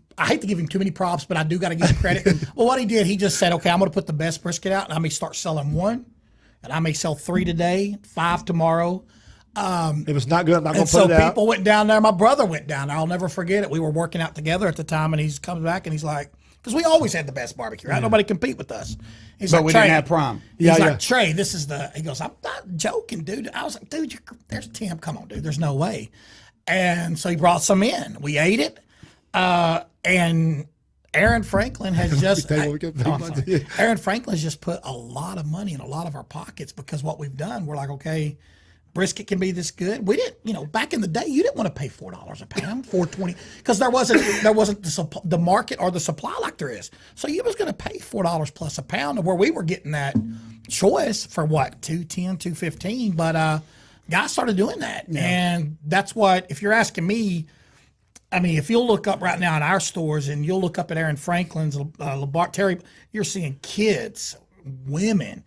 too many props, but I do got to give him credit. Well, what he did, he just said, okay, I'm going to put the best brisket out, and I may start selling 1, and I may sell 3 today, 5 tomorrow. It was not good. I'm not going to so put it out. People went down there. My brother went down there. I'll never forget it. We were working out together at the time, and he comes back and he's like, because we always had the best barbecue, right? Nobody compete with us. He's But like, we Trey, didn't have prime. He's like, Trey, this is he goes, I'm not joking, dude. I was like, dude, there's Tim. Come on, dude. There's no way. And so he brought some in. We ate it. And Aaron Franklin has just Aaron Franklin has just put a lot of money in a lot of our pockets because what we've done, we're like, okay, brisket can be this good. We didn't, back in the day, you didn't want to pay $4 a pound, $4.20, because there wasn't the market or the supply like there is. So you was going to pay $4 plus a pound, where we were getting that choice for what, $2.10, $2.15. But guys started doing that, and that's what. If you're asking me, I mean, if you'll look up right now in our stores, and you'll look up at Aaron Franklin's, Terry, you're seeing kids, women.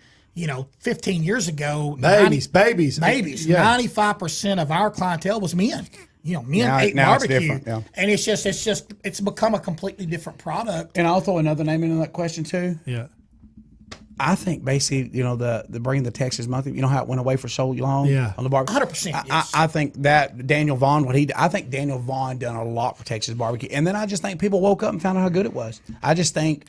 15 years ago, babies. 95% of our clientele was men. Men ate barbecue, and it's become a completely different product. And I'll throw another name into that question too. Yeah, I think basically, the bringing the Texas monthly, how it went away for so long on the barbecue. 100%. Yes. I think that Daniel Vaughn, I think Daniel Vaughn done a lot for Texas barbecue, and then I just think people woke up and found out how good it was. I just think.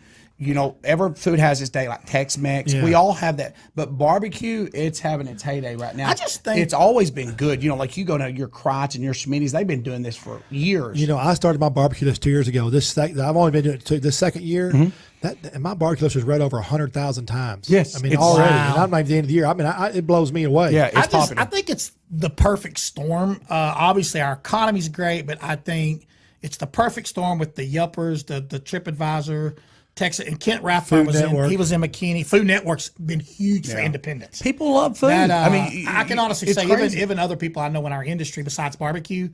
Every food has its day, like Tex-Mex. Yeah. We all have that. But barbecue, it's having its heyday right now. I just think it's always been good. Like you go to your Crotch and your Schmitty's, they've been doing this for years. I started my barbecue list 2 years ago. I've only been doing it this second year. Mm-hmm. And my barbecue list was read over 100,000 times. Yes. I mean, already. Wow. And I'm not even the end of the year. I mean, it blows me away. Yeah, it's popular. I think it's the perfect storm. Obviously, our economy's great, but I think it's the perfect storm with the Yuppers, the TripAdvisor, Texas, and Kent Rathburn he was in McKinney. Food Network's been huge for independents. People love food. I can honestly say, even other people I know in our industry besides barbecue,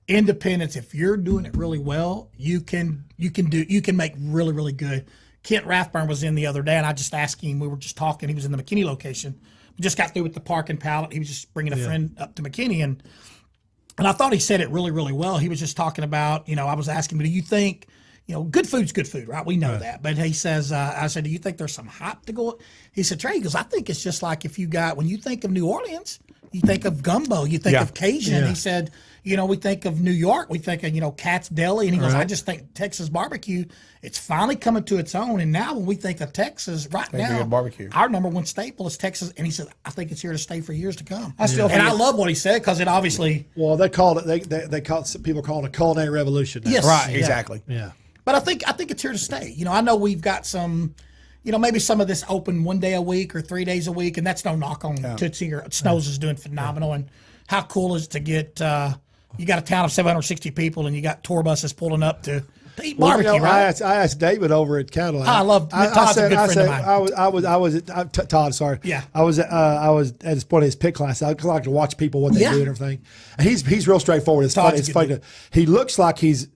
independents, if you're doing it really well, you can make really, really good. Kent Rathburn was in the other day, and I just asked him. We were just talking. He was in the McKinney location. We just got through with the parking pallet. He was just bringing a friend up to McKinney, and I thought he said it really, really well. He was just talking about, I was asking him, do you think, good food's good food, right? We know that. But he says, I said, do you think there's some hype to go? He said, Trey, I think it's just like when you think of New Orleans, you think of gumbo, you think of Cajun. Yeah. He said, we think of New York, we think of, Cat's Deli. And he goes, I just think Texas barbecue, it's finally coming to its own. And now when we think of Texas now, barbecue. Our number one staple is Texas. And he said, I think it's here to stay for years to come. I love what he said because it obviously. Well, they called it, people call it a culinary revolution now. Yes. Right, exactly. Yeah. But I think it's here to stay. I know we've got some, maybe some of this open 1 day a week or 3 days a week, and that's no knock on Tootsie or Snow's is doing phenomenal. And how cool is it to get you got a town of 760 people and you got tour buses pulling up to eat barbecue, right? I asked David over at Cadillac. I love Todd's a good friend of mine. I was Todd. Sorry. Yeah. I was at his point of his pit class. I like to watch people what they do and everything. And he's real straightforward. It's funny. It's funny. He looks like he's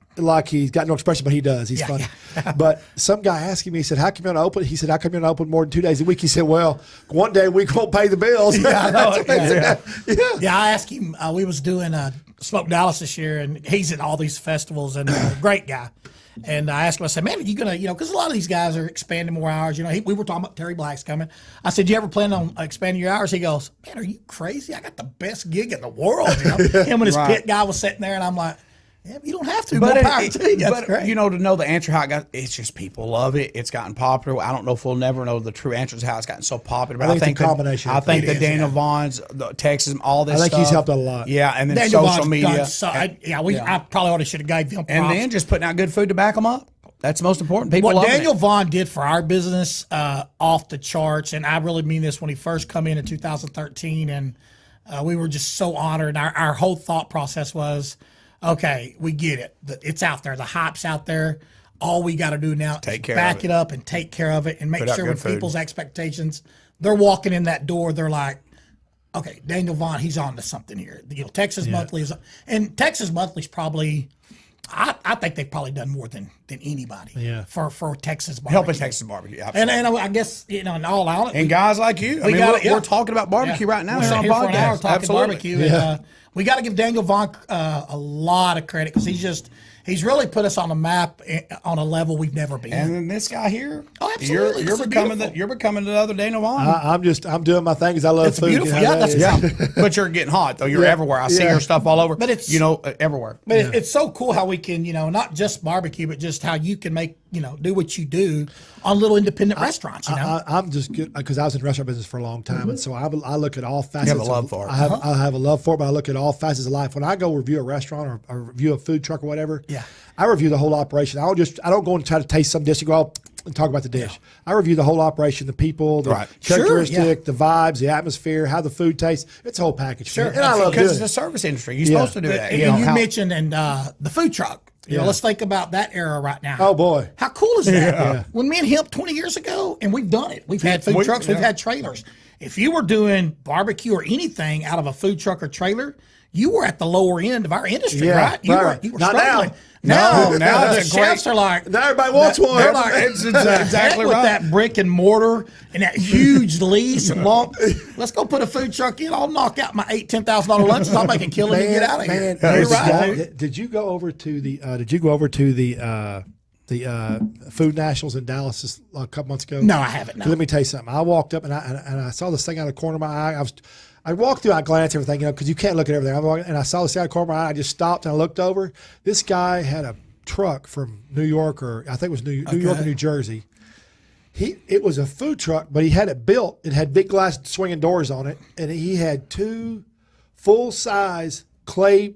got no expression, but he does. He's funny. Yeah. But some guy asking me, he said, how come you're not open? He said, how come you're not open more than 2 days a week? He said, well, 1 day a week won't pay the bills. Yeah, I know. Yeah, I asked him, we was doing Smoke Dallas this year, and he's at all these festivals, and great guy. And I asked him, I said, man, are you going to, because a lot of these guys are expanding more hours. We were talking about Terry Black's coming. I said, you ever plan on expanding your hours? He goes, man, are you crazy? I got the best gig in the world. Him and his pit guy was sitting there, and I'm like, yeah, you don't have to. More power to you. That's great. To know the answer how it got, it's just people love it. It's gotten popular. I don't know if we'll never know the true answer to how it's gotten so popular. But I think the combination. I think the Daniel Vaughn's, the Texas, all this. I think he's helped out a lot. Yeah, and then Daniel social Vaughn's media. I probably ought to should have gave him props. And then just putting out good food to back them up. That's the most important. People what love Daniel it. Vaughn did for our business, off the charts, and I really mean this when he first come in 2013, and we were just so honored. Our whole thought process was, okay, we get it. It's out there. The hype's out there. All we got to do now is back it up and take care of it and make sure with people's expectations, they're walking in that door, they're like, okay, Daniel Vaughn, he's on to something here. Texas Monthly is, and Texas Monthly's probably, I think they've probably done more than anybody for Texas barbecue. Helping Texas barbecue, absolutely. And I guess, in all honesty. And guys like you. We're talking about barbecue right now. We're here for an hour talking Absolutely. barbecue. And, we got to give Daniel Vaughn a lot of credit because he's really put us on the map on a level we've never been. And then this guy here, absolutely, you're becoming the other Daniel Vaughn. I'm doing my thing because I love food. Beautiful. But you're getting hot though. You're everywhere. I see your stuff all over. But it's everywhere. But it's so cool how we can not just barbecue, but just how you can make do what you do on little independent restaurants. I'm just good because I was in the restaurant business for a long time, and so I look at all facets. You have a love for it. I have a love for it, but I look at all facets of life. When I go review a restaurant or review a food truck or whatever, I review the whole operation. I don't go and try to taste some dish and go out and talk about the dish. Yeah. I review the whole operation, the people, the characteristic, the vibes, the atmosphere, how the food tastes. It's a whole package. Sure, and I love it because it's a service industry. You're supposed to do that. And you mentioned the food truck. Let's think about that era right now. Oh boy, how cool is that? When me and him 20 years ago, and we've done it. We've had food trucks. We've had trailers. If you were doing barbecue or anything out of a food truck or trailer, you were at the lower end of our industry, right? You were not struggling. Now the chefs are like, now everybody wants one. They're like, it's exactly with right. that brick and mortar and that huge lease and lump. Let's go put a food truck in. I'll knock out my $8,000-$10,000 lunches. I'll make a killing and get out of here. You're right. Did you go over to the? The Food Nationals in Dallas a couple months ago? No, I haven't. No. Let me tell you something. I walked up and I saw this thing out of the corner of my eye. I walked through, I glanced at everything, because you can't look at everything. And I saw this out of the corner of my eye. I just stopped and I looked over. This guy had a truck from New York, or I think it was New York or New Jersey. It was a food truck, but he had it built. It had big glass swinging doors on it, and he had 2 full-size clay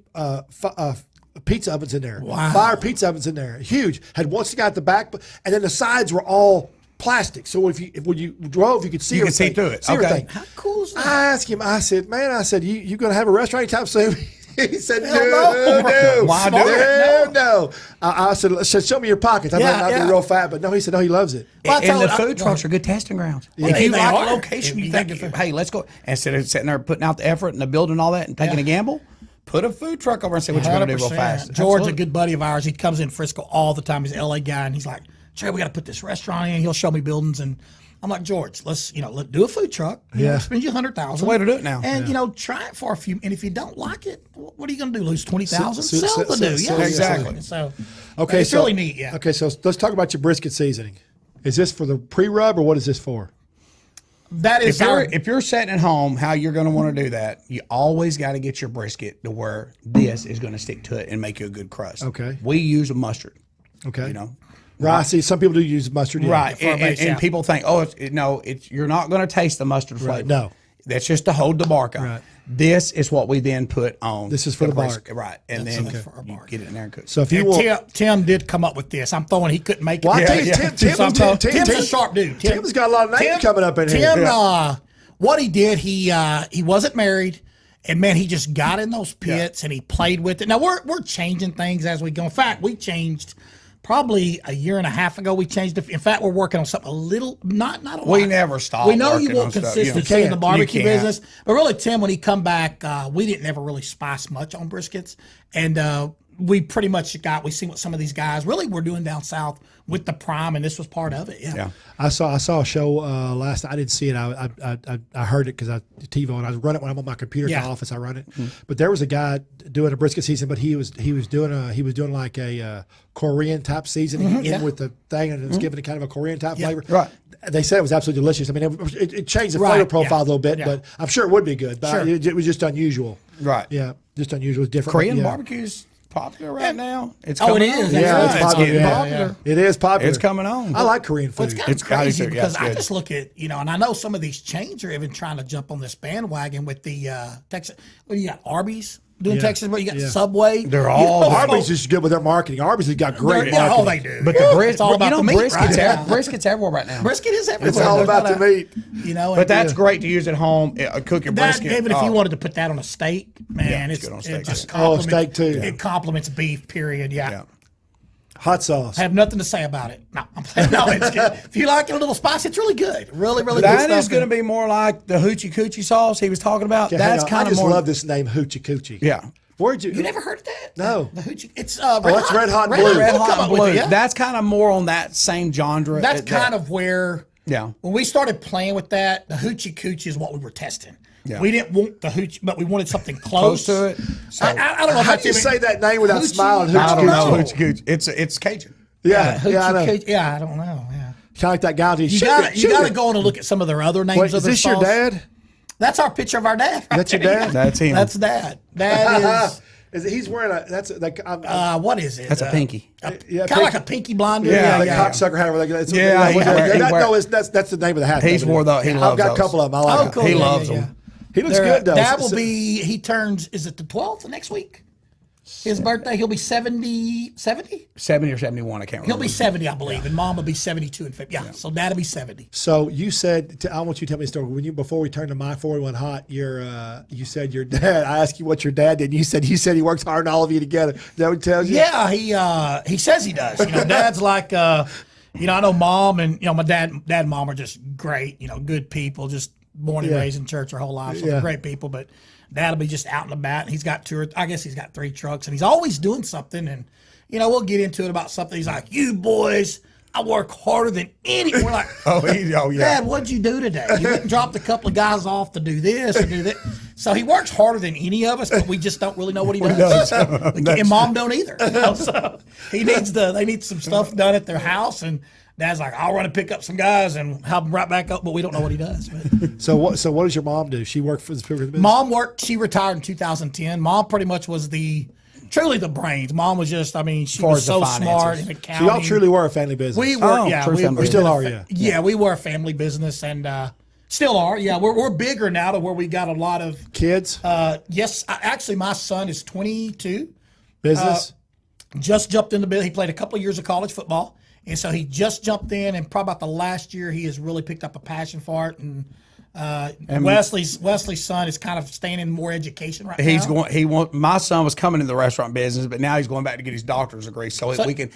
pizza ovens in there. Wow. Fire pizza ovens in there. Huge. Had one stick out at the back, and then the sides were all plastic. So when you drove, you could see everything. You could see through it. See everything. How cool is that? I asked him, I said, you going to have a restaurant anytime soon? He said, no. Why do it? No. I said, show me your pockets. I might not be real fat, but no, he said, no, he loves it. And the food trucks are good testing grounds. If you like a location, you think, think hey, let's go. Instead of sitting there putting out the effort and the building and all that and taking a gamble, put a food truck over and say what you're going to do real fast. George's a good buddy of ours. He comes in Frisco all the time. He's an LA guy, and he's like, Trey, we got to put this restaurant in. He'll show me buildings, and I'm like, George, let's do a food truck. Spend you $100,000. It's the way to do it now. And try it for a few. And if you don't like it, what are you going to do? Lose $20,000? Sell the do. Exactly. So okay, it's really neat. Yeah. Okay, so let's talk about your brisket seasoning. Is this for the pre-rub or what is this for? That is if you're sitting at home, how you're going to want to do that, you always got to get your brisket to where this is going to stick to it and make you a good crust. Okay. We use a mustard. Okay. Right. See, some people do use mustard. Right. And people think, you're not going to taste the mustard flavor. Right. No. That's just to hold the bark on. Right. This is what we then put on. This is for the bark. Right. And then you get it in there and cook. So if you want, Tim did come up with this. I'm throwing he couldn't make it. Well, I tell you, Tim's a sharp dude. Tim's got a lot of names coming up in here. Tim, what he did, he wasn't married. And man, he just got in those pits and he played with it. Now we're changing things as we go. In fact, we changed probably a year and a half ago. We changed it. In fact, we're working on something a little, not a lot. We never stop. We know you want consistency in the barbecue business, but really, Tim, when he come back, we didn't ever really spice much on briskets, and we pretty much we seen what some of these guys really were doing down south with the prime, and this was part of it. Yeah. I saw a show last night. I didn't see it. I heard it because I TiVo, and I run it when I'm on my computer in the office. I run it. But there was a guy doing a brisket season, but he was doing like a Korean type seasoning in with the thing, and it was giving it kind of a Korean type flavor. Right. They said it was absolutely delicious. I mean, it changed the flavor profile a little bit, but I'm sure it would be good. But it was just unusual. Right. Yeah, just unusual. Different. Korean barbecue's popular right now. It's it coming is. on. Yeah, it's popular. getting Yeah. popular. It is popular. It's coming on. I like Korean Well, food. it's kind of crazy because I good. just look at, and I know some of these chains are even trying to jump on this bandwagon with the Texas. Well, you got Arby's doing Texas, but you got Subway. They're all Arby's is good with their marketing. Arby's has got great marketing. Oh, they do. But the it's all about the meat, brisket's, right? brisket's everywhere right now. Brisket is everywhere. It's all about the meat. But that's great to use at home. Cook your brisket. Even if you wanted to put that on a steak, man, it's good on a steak. it just steak too. It complements beef. Period. Yeah. Hot sauce. I have nothing to say about it. No, I'm playing. No, it's good. If you like it a little spicy, it's really good. Really, really good stuff. That is going to be more like the hoochie coochie sauce he was talking about. Okay, That's kind of more. I just love this name, Hoochie Coochie. Yeah. Where'd you? You never heard of that? No. The hoochie. It's that's Red Hot and Blue. Red We'll Hot come and up with Blue. it, yeah. That's kind of more on that same genre. That's kind of where. Yeah. When we started playing with that, the hoochie coochie is what we were testing. Yeah. We didn't want the hoochie, but we wanted something close to it. So, I don't know How do you say that name without smiling? I don't know. Hoochie Hoochie coochie. It's Cajun. Yeah, Hoochie I know. coochie. Yeah, I don't know. Yeah. Kind of like that guy. You got to go on and look at some of their other names. Wait, of is their this your sauce. dad? That's our picture of our dad. That's your dad? That's him. That's Dad. Dad is. He's wearing a. That's like. What is it? That's a pinky. Yeah, Kind of like a pinky blonde. dude. Yeah, the yeah. cocksucker hat. That's the name of the hat. He's wore the. He loves I've got those. a couple of them. I like Oh, them. cool. He Yeah, loves yeah, them. He looks good though. Dad will be. He turns. Is it the 12th next week? His birthday. He'll be 70. 70. 70 or 71. I can't remember. He'll be 70, I believe, and Mom will be 72 in February. Yeah, so Dad'll be 70. So you said, I want you to tell me a story. Before we turned to My 41 Hot, you said your dad. I asked you what your dad did. And you said he works hard on all of you together. Is that what he tells you? Yeah, he says he does. Dad's like, I know Mom and my dad and Mom are just great. Good people, just born and raised in church their whole life. So they're great people, but Dad'll be just out and about. And he's got he's got 3 trucks, and he's always doing something. And we'll get into it about something. He's like, "You boys, I work harder than any." We're like, Oh yeah. Dad, what'd you do today? You went and dropped a couple of guys off to do this or do that. So he works harder than any of us, but we just don't really know what he does. And Mom don't either. So they need some stuff done at their house, and Dad's like, "I'll run and pick up some guys and help them right back up," but we don't know what he does. So what does your mom do? She worked for the business? Mom worked. She retired in 2010. Mom pretty much was truly the brains. Mom was just, she was so smart in accounting. So y'all truly were a family business. We were, we still are, yeah. Yeah, we were a family business and still are. Yeah, we're bigger now to where we got a lot of kids. Yes, actually, my son is 22. Business. Just jumped into business. He played a couple of years of college football, and so he just jumped in. And probably about the last year, he has really picked up a passion for it. And Wesley's son is kind of staying in more education right now. My son was coming into the restaurant business, but now he's going back to get his doctor's degree. So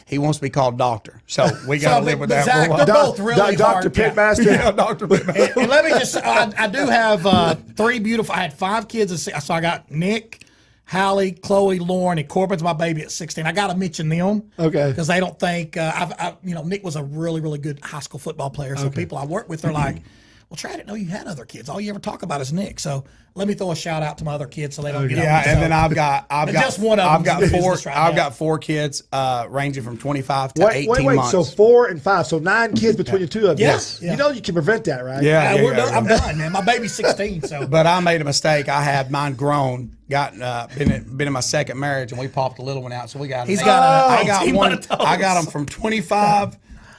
he wants to be called doctor. So we got to live with that for a while. They're both really Dr. hard. Pitmaster. Yeah, Dr. Pitmaster. And let me just, I do have 3 beautiful, I had 5 kids. So I got Nick, Hallie, Chloe, Lauren, and Corbin's my baby at 16. I got to mention them. Okay. Because they don't think, Nick was a really, really good high school football player. So people I work with are like, "Well, Trey, I didn't know you had other kids. All you ever talk about is Nick." So let me throw a shout out to my other kids so they don't get Yeah, and then I've got just one of them. I've got 4 kids ranging from 25 to 18 months. So 4 and 5, so 9 kids between the two of you. Yes. Yeah. You can prevent that, right? Yeah, Done. I'm done, man. My baby's 16. So, but I made a mistake. I had mine grown. Been in my second marriage, and we popped the little one out. So we got. I got them from 25,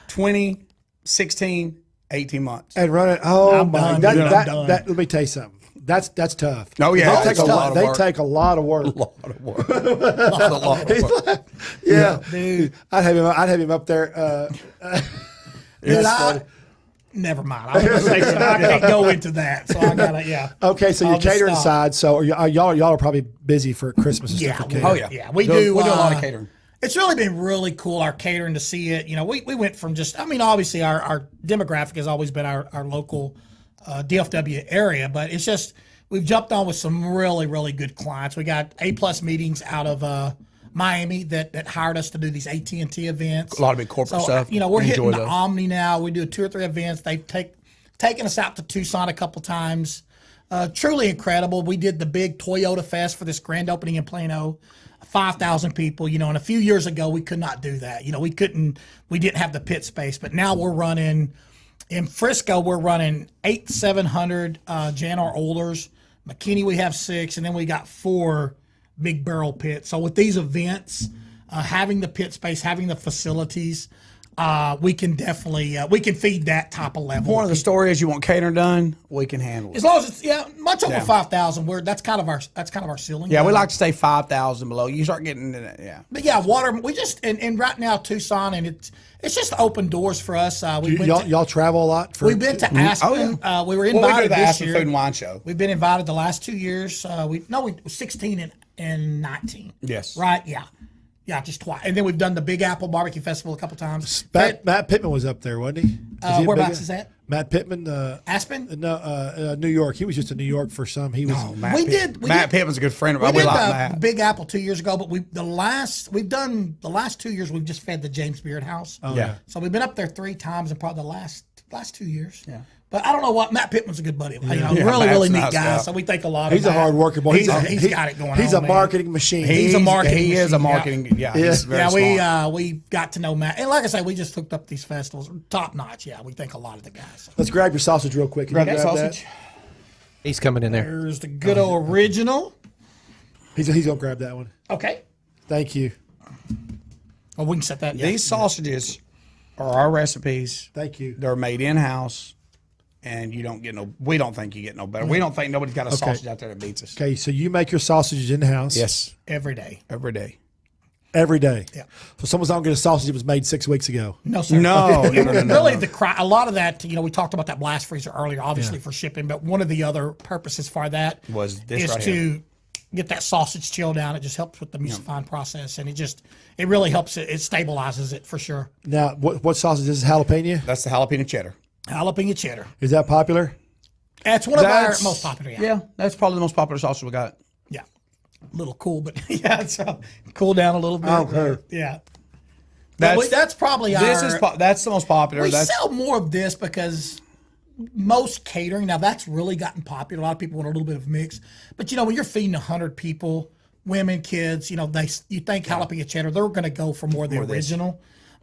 20, 16. 18 months. And run it. Oh, I'm my. done. Let me tell you something. That's tough. Oh, yeah. They take a lot of work. A lot of work. Yeah. dude. I'd have him up there. Never mind. I was going to say something. I can't go into that. So I got to, Okay, so your catering side. So y'all are probably busy for Christmas and stuff. Oh, yeah. Yeah, we do. We do a lot of catering. It's really been really cool, our catering, to see it. We went from just, obviously our demographic has always been our local DFW area, but it's just, we've jumped on with some really, really good clients. We got A+ meetings out of Miami that hired us to do these AT&T events. A lot of big corporate stuff. You know, we're hitting Enjoy the those. Omni now. We do 2 or 3 events. They've taken us out to Tucson a couple times. Truly incredible. We did the big Toyota Fest for this grand opening in Plano. 5,000 people, you know, and a few years ago we could not do that. You know, we didn't have the pit space, but now we're running in Frisco, we're running 700 Jan.R. Olders. McKinney, we have 6, and then we got 4 big barrel pits. So with these events, having the pit space, having the facilities, we can definitely we can feed that type of level. One of the story is you want catering done, we can handle it. As long as it's much over 5,000, that's kind of our ceiling. Yeah, we like to stay 5,000 below. You start getting into that, yeah. But yeah, water. We just and right now Tucson, and it's just open doors for us. Y'all travel a lot. We've been to Aspen. Oh, yeah. We were Well, we invited go to the this Aspen year. Food and Wine Show. We've been invited the last 2 years. We 16 and 19. Yes. Right. Yeah. Yeah, just twice. And then we've done the Big Apple Barbecue Festival a couple times. Matt Pittman was up there, wasn't he? Whereabouts is that? Matt Pittman. Aspen? No, New York. He was just in New York for some. He was. Oh, Matt Pittman's a good friend of We mine. did We like the Matt. Big Apple 2 years ago, but we've done the last 2 years. We've just fed the James Beard House. Oh, Yeah. So we've been up there 3 times in probably the last 2 years. Yeah. But I don't know what Matt Pittman's a good buddy. You know, really Matt's neat nice guy. guy. So we think a lot of He's a Matt. hard worker boy. He's got it going on. He's a man. marketing machine. He's a marketing He is a machine, marketing. Yeah. He's very smart. we got to know Matt, and like I say, we just hooked up these festivals, top notch. Yeah, we think a lot of the guys. Let's grab your sausage real quick. Can you Grab that grab sausage. He's coming in there. There's the good old original. He's gonna grab that one. Okay. Thank you. Well, we can set that. Yeah. These sausages are our recipes. Thank you. They're made in house, and we don't think you get no better. We don't think nobody's got a sausage out there that beats us. Okay, so you make your sausages in house. Yes, every day. every day. Every day. Yeah. So someone's not gonna get a sausage that was made 6 weeks ago. No, sir. No. Really, a lot of that, we talked about that blast freezer earlier, obviously for shipping, but one of the other purposes for that Was this is right to here. get that sausage chilled down. It just helps with the emulsifying process, and it really helps it. It stabilizes it for sure. Now, what sausage is this? Jalapeno? That's the jalapeno cheddar. Jalapeno cheddar. Is that popular? That's one of our most popular. Yeah, that's probably the most popular sausage we got. Yeah. A little cool, but yeah, it's cool down a little bit. Okay. Yeah. That's That's probably that's the most popular. We That's sell more of this because most catering, now that's really gotten popular. A lot of people want a little bit of mix. But, when you're feeding 100 people, women, kids, you think jalapeno cheddar, they're going to go for more of the original.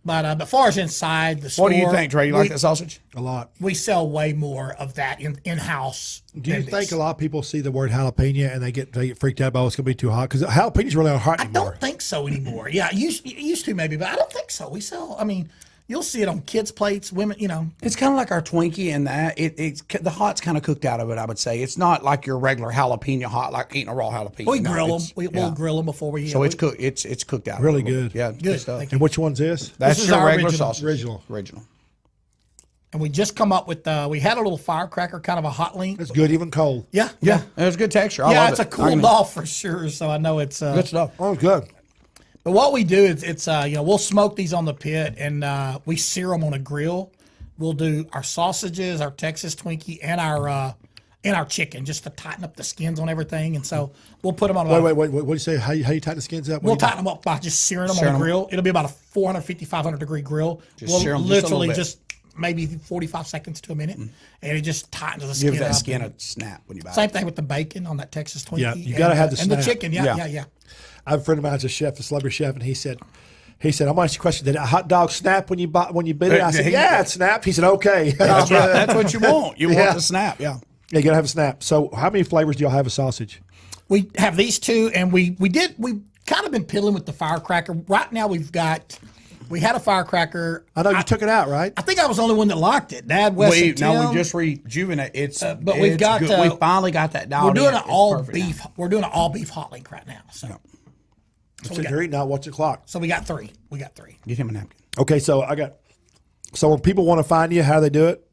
But as far as inside the store. what do you think, Trey? You like that sausage? A lot. We sell way more of that in-house. Do you think a lot of people see the word jalapeno and they get freaked out about it's going to be too hot? Because jalapenos really aren't hot I anymore. don't think so anymore. Yeah, it used to maybe, but I don't think so. We sell, you'll see it on kids' plates, women, It's kind of like our Twinkie in that it's the hot's kind of cooked out of it. I would say it's not like your regular jalapeno hot, like eating a raw jalapeno. We No, grill them. it's- We'll grill them before we. So it's cooked. It's cooked out. Really a little bit. good. Yeah, Good. stuff. Thank And which one's this? That's This is your our regular original. sausage. Original. And we just come up with. We had a little firecracker, kind of a hot link. It's good, even cold. Yeah, Yeah, it's good texture. I yeah. love It's it. a cooled off for sure. So I know it's Good stuff. Oh, good. But what we do is we'll smoke these on the pit and we sear them on a grill. We'll do our sausages, our Texas Twinkie, and our chicken just to tighten up the skins on everything. And so we'll put them on. Wait. What do you say? How you tighten the skins up? We'll tighten them up by just searing them on a grill. It'll be about a 450, 500 degree grill. We'll sear 'em just a little literally bit. just maybe 45 seconds to a minute, and it just tightens the skin Give that up. skin a snap when you buy Same it. thing with the bacon on that Texas Twinkie. Yeah, you gotta have the and the snap. chicken. Yeah. Yeah. I have a friend of mine who's a chef, a celebrity chef, and he said, I'm going to ask you a question. Did a hot dog snap when you bit it? I said, yeah, it snapped. He said, okay. That's right. That's what you want. You Yeah. want the snap. Yeah. Yeah, you got to have a snap. So how many flavors do y'all have of sausage? We have these two, and we've kind of been piddling with the firecracker. Right now we had a firecracker. I know you took it out, right? I think I was the only one that liked it. Dad, Wes, and Tim. We just rejuvenate. It's but we've it's got, good. We finally got that dialed we're doing in. an It's all perfect beef. now. We're doing an all beef hot link right now. So, So you're eating out. What's the clock? so we got three. Get him a napkin. Okay, so So when people want to find you, how do they do it?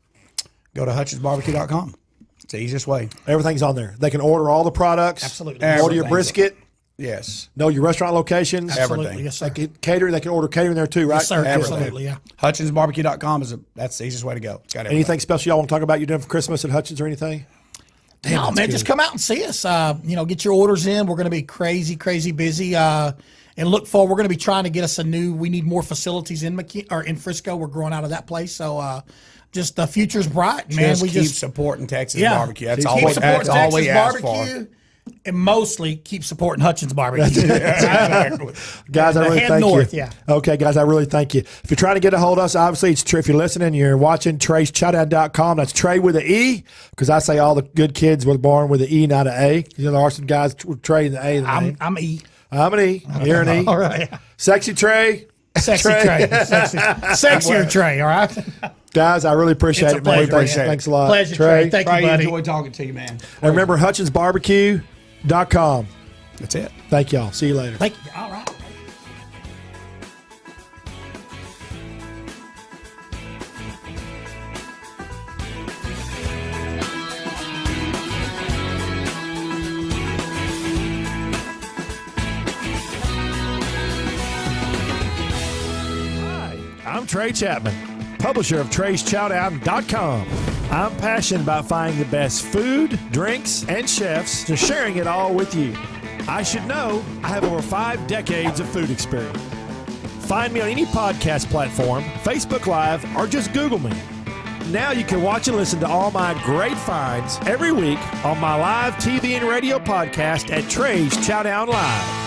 Go to HutchinsBBQ.com. It's the easiest way. Everything's on there. They can order all the products. Absolutely. Order your Everything's brisket. Yes. Know your restaurant locations. Absolutely, Everything. yes, sir. They can cater. They can order catering there too, right? Yes, sir. Everything. Absolutely, yeah. HutchinsBBQ.com that's the easiest way to go. It's got everything. Anything special y'all want to talk about you're doing for Christmas at Hutchins or anything? No, man, just come out and see us. Get your orders in. We're going to be crazy, crazy busy. and look forward. We're going to be trying to get us we need more facilities in in Frisco. We're growing out of that place. So, just the future's bright, man. We keep supporting Texas barbecue. That's keep all supporting we ask for. And mostly keep supporting Hutchins BBQ. Exactly. Guys, I really Head thank north, you. yeah. Okay, guys, I really thank you. If you're trying to get a hold of us, obviously, it's Trey. If you're listening, you're watching, Trey'sChowdown.com. That's Trey with an E, because I say all the good kids were born with an E, not an A. You know, there are some guys with Trey and the A in the name. I'm E. I'm an E. You're an E. All right. Sexy Trey. Sexy Trey. Sexier Trey, all right? Guys, I really appreciate It's a it, man. pleasure. Thanks a lot. Pleasure, Trey. Thank you, Trey, buddy. enjoy talking to you, man. And remember, HutchinsBBQ.com. That's it. Thank y'all. See you later. Thank you. All right. Hi, I'm Trey Chapman, publisher of Trey'sChowdown.com. I'm passionate about finding the best food, drinks, and chefs, and sharing it all with you. I should know I have over 5 decades of food experience. Find me on any podcast platform, Facebook Live, or just Google me. Now you can watch and listen to all my great finds every week on my live TV and radio podcast at Trey's Chowdown Live.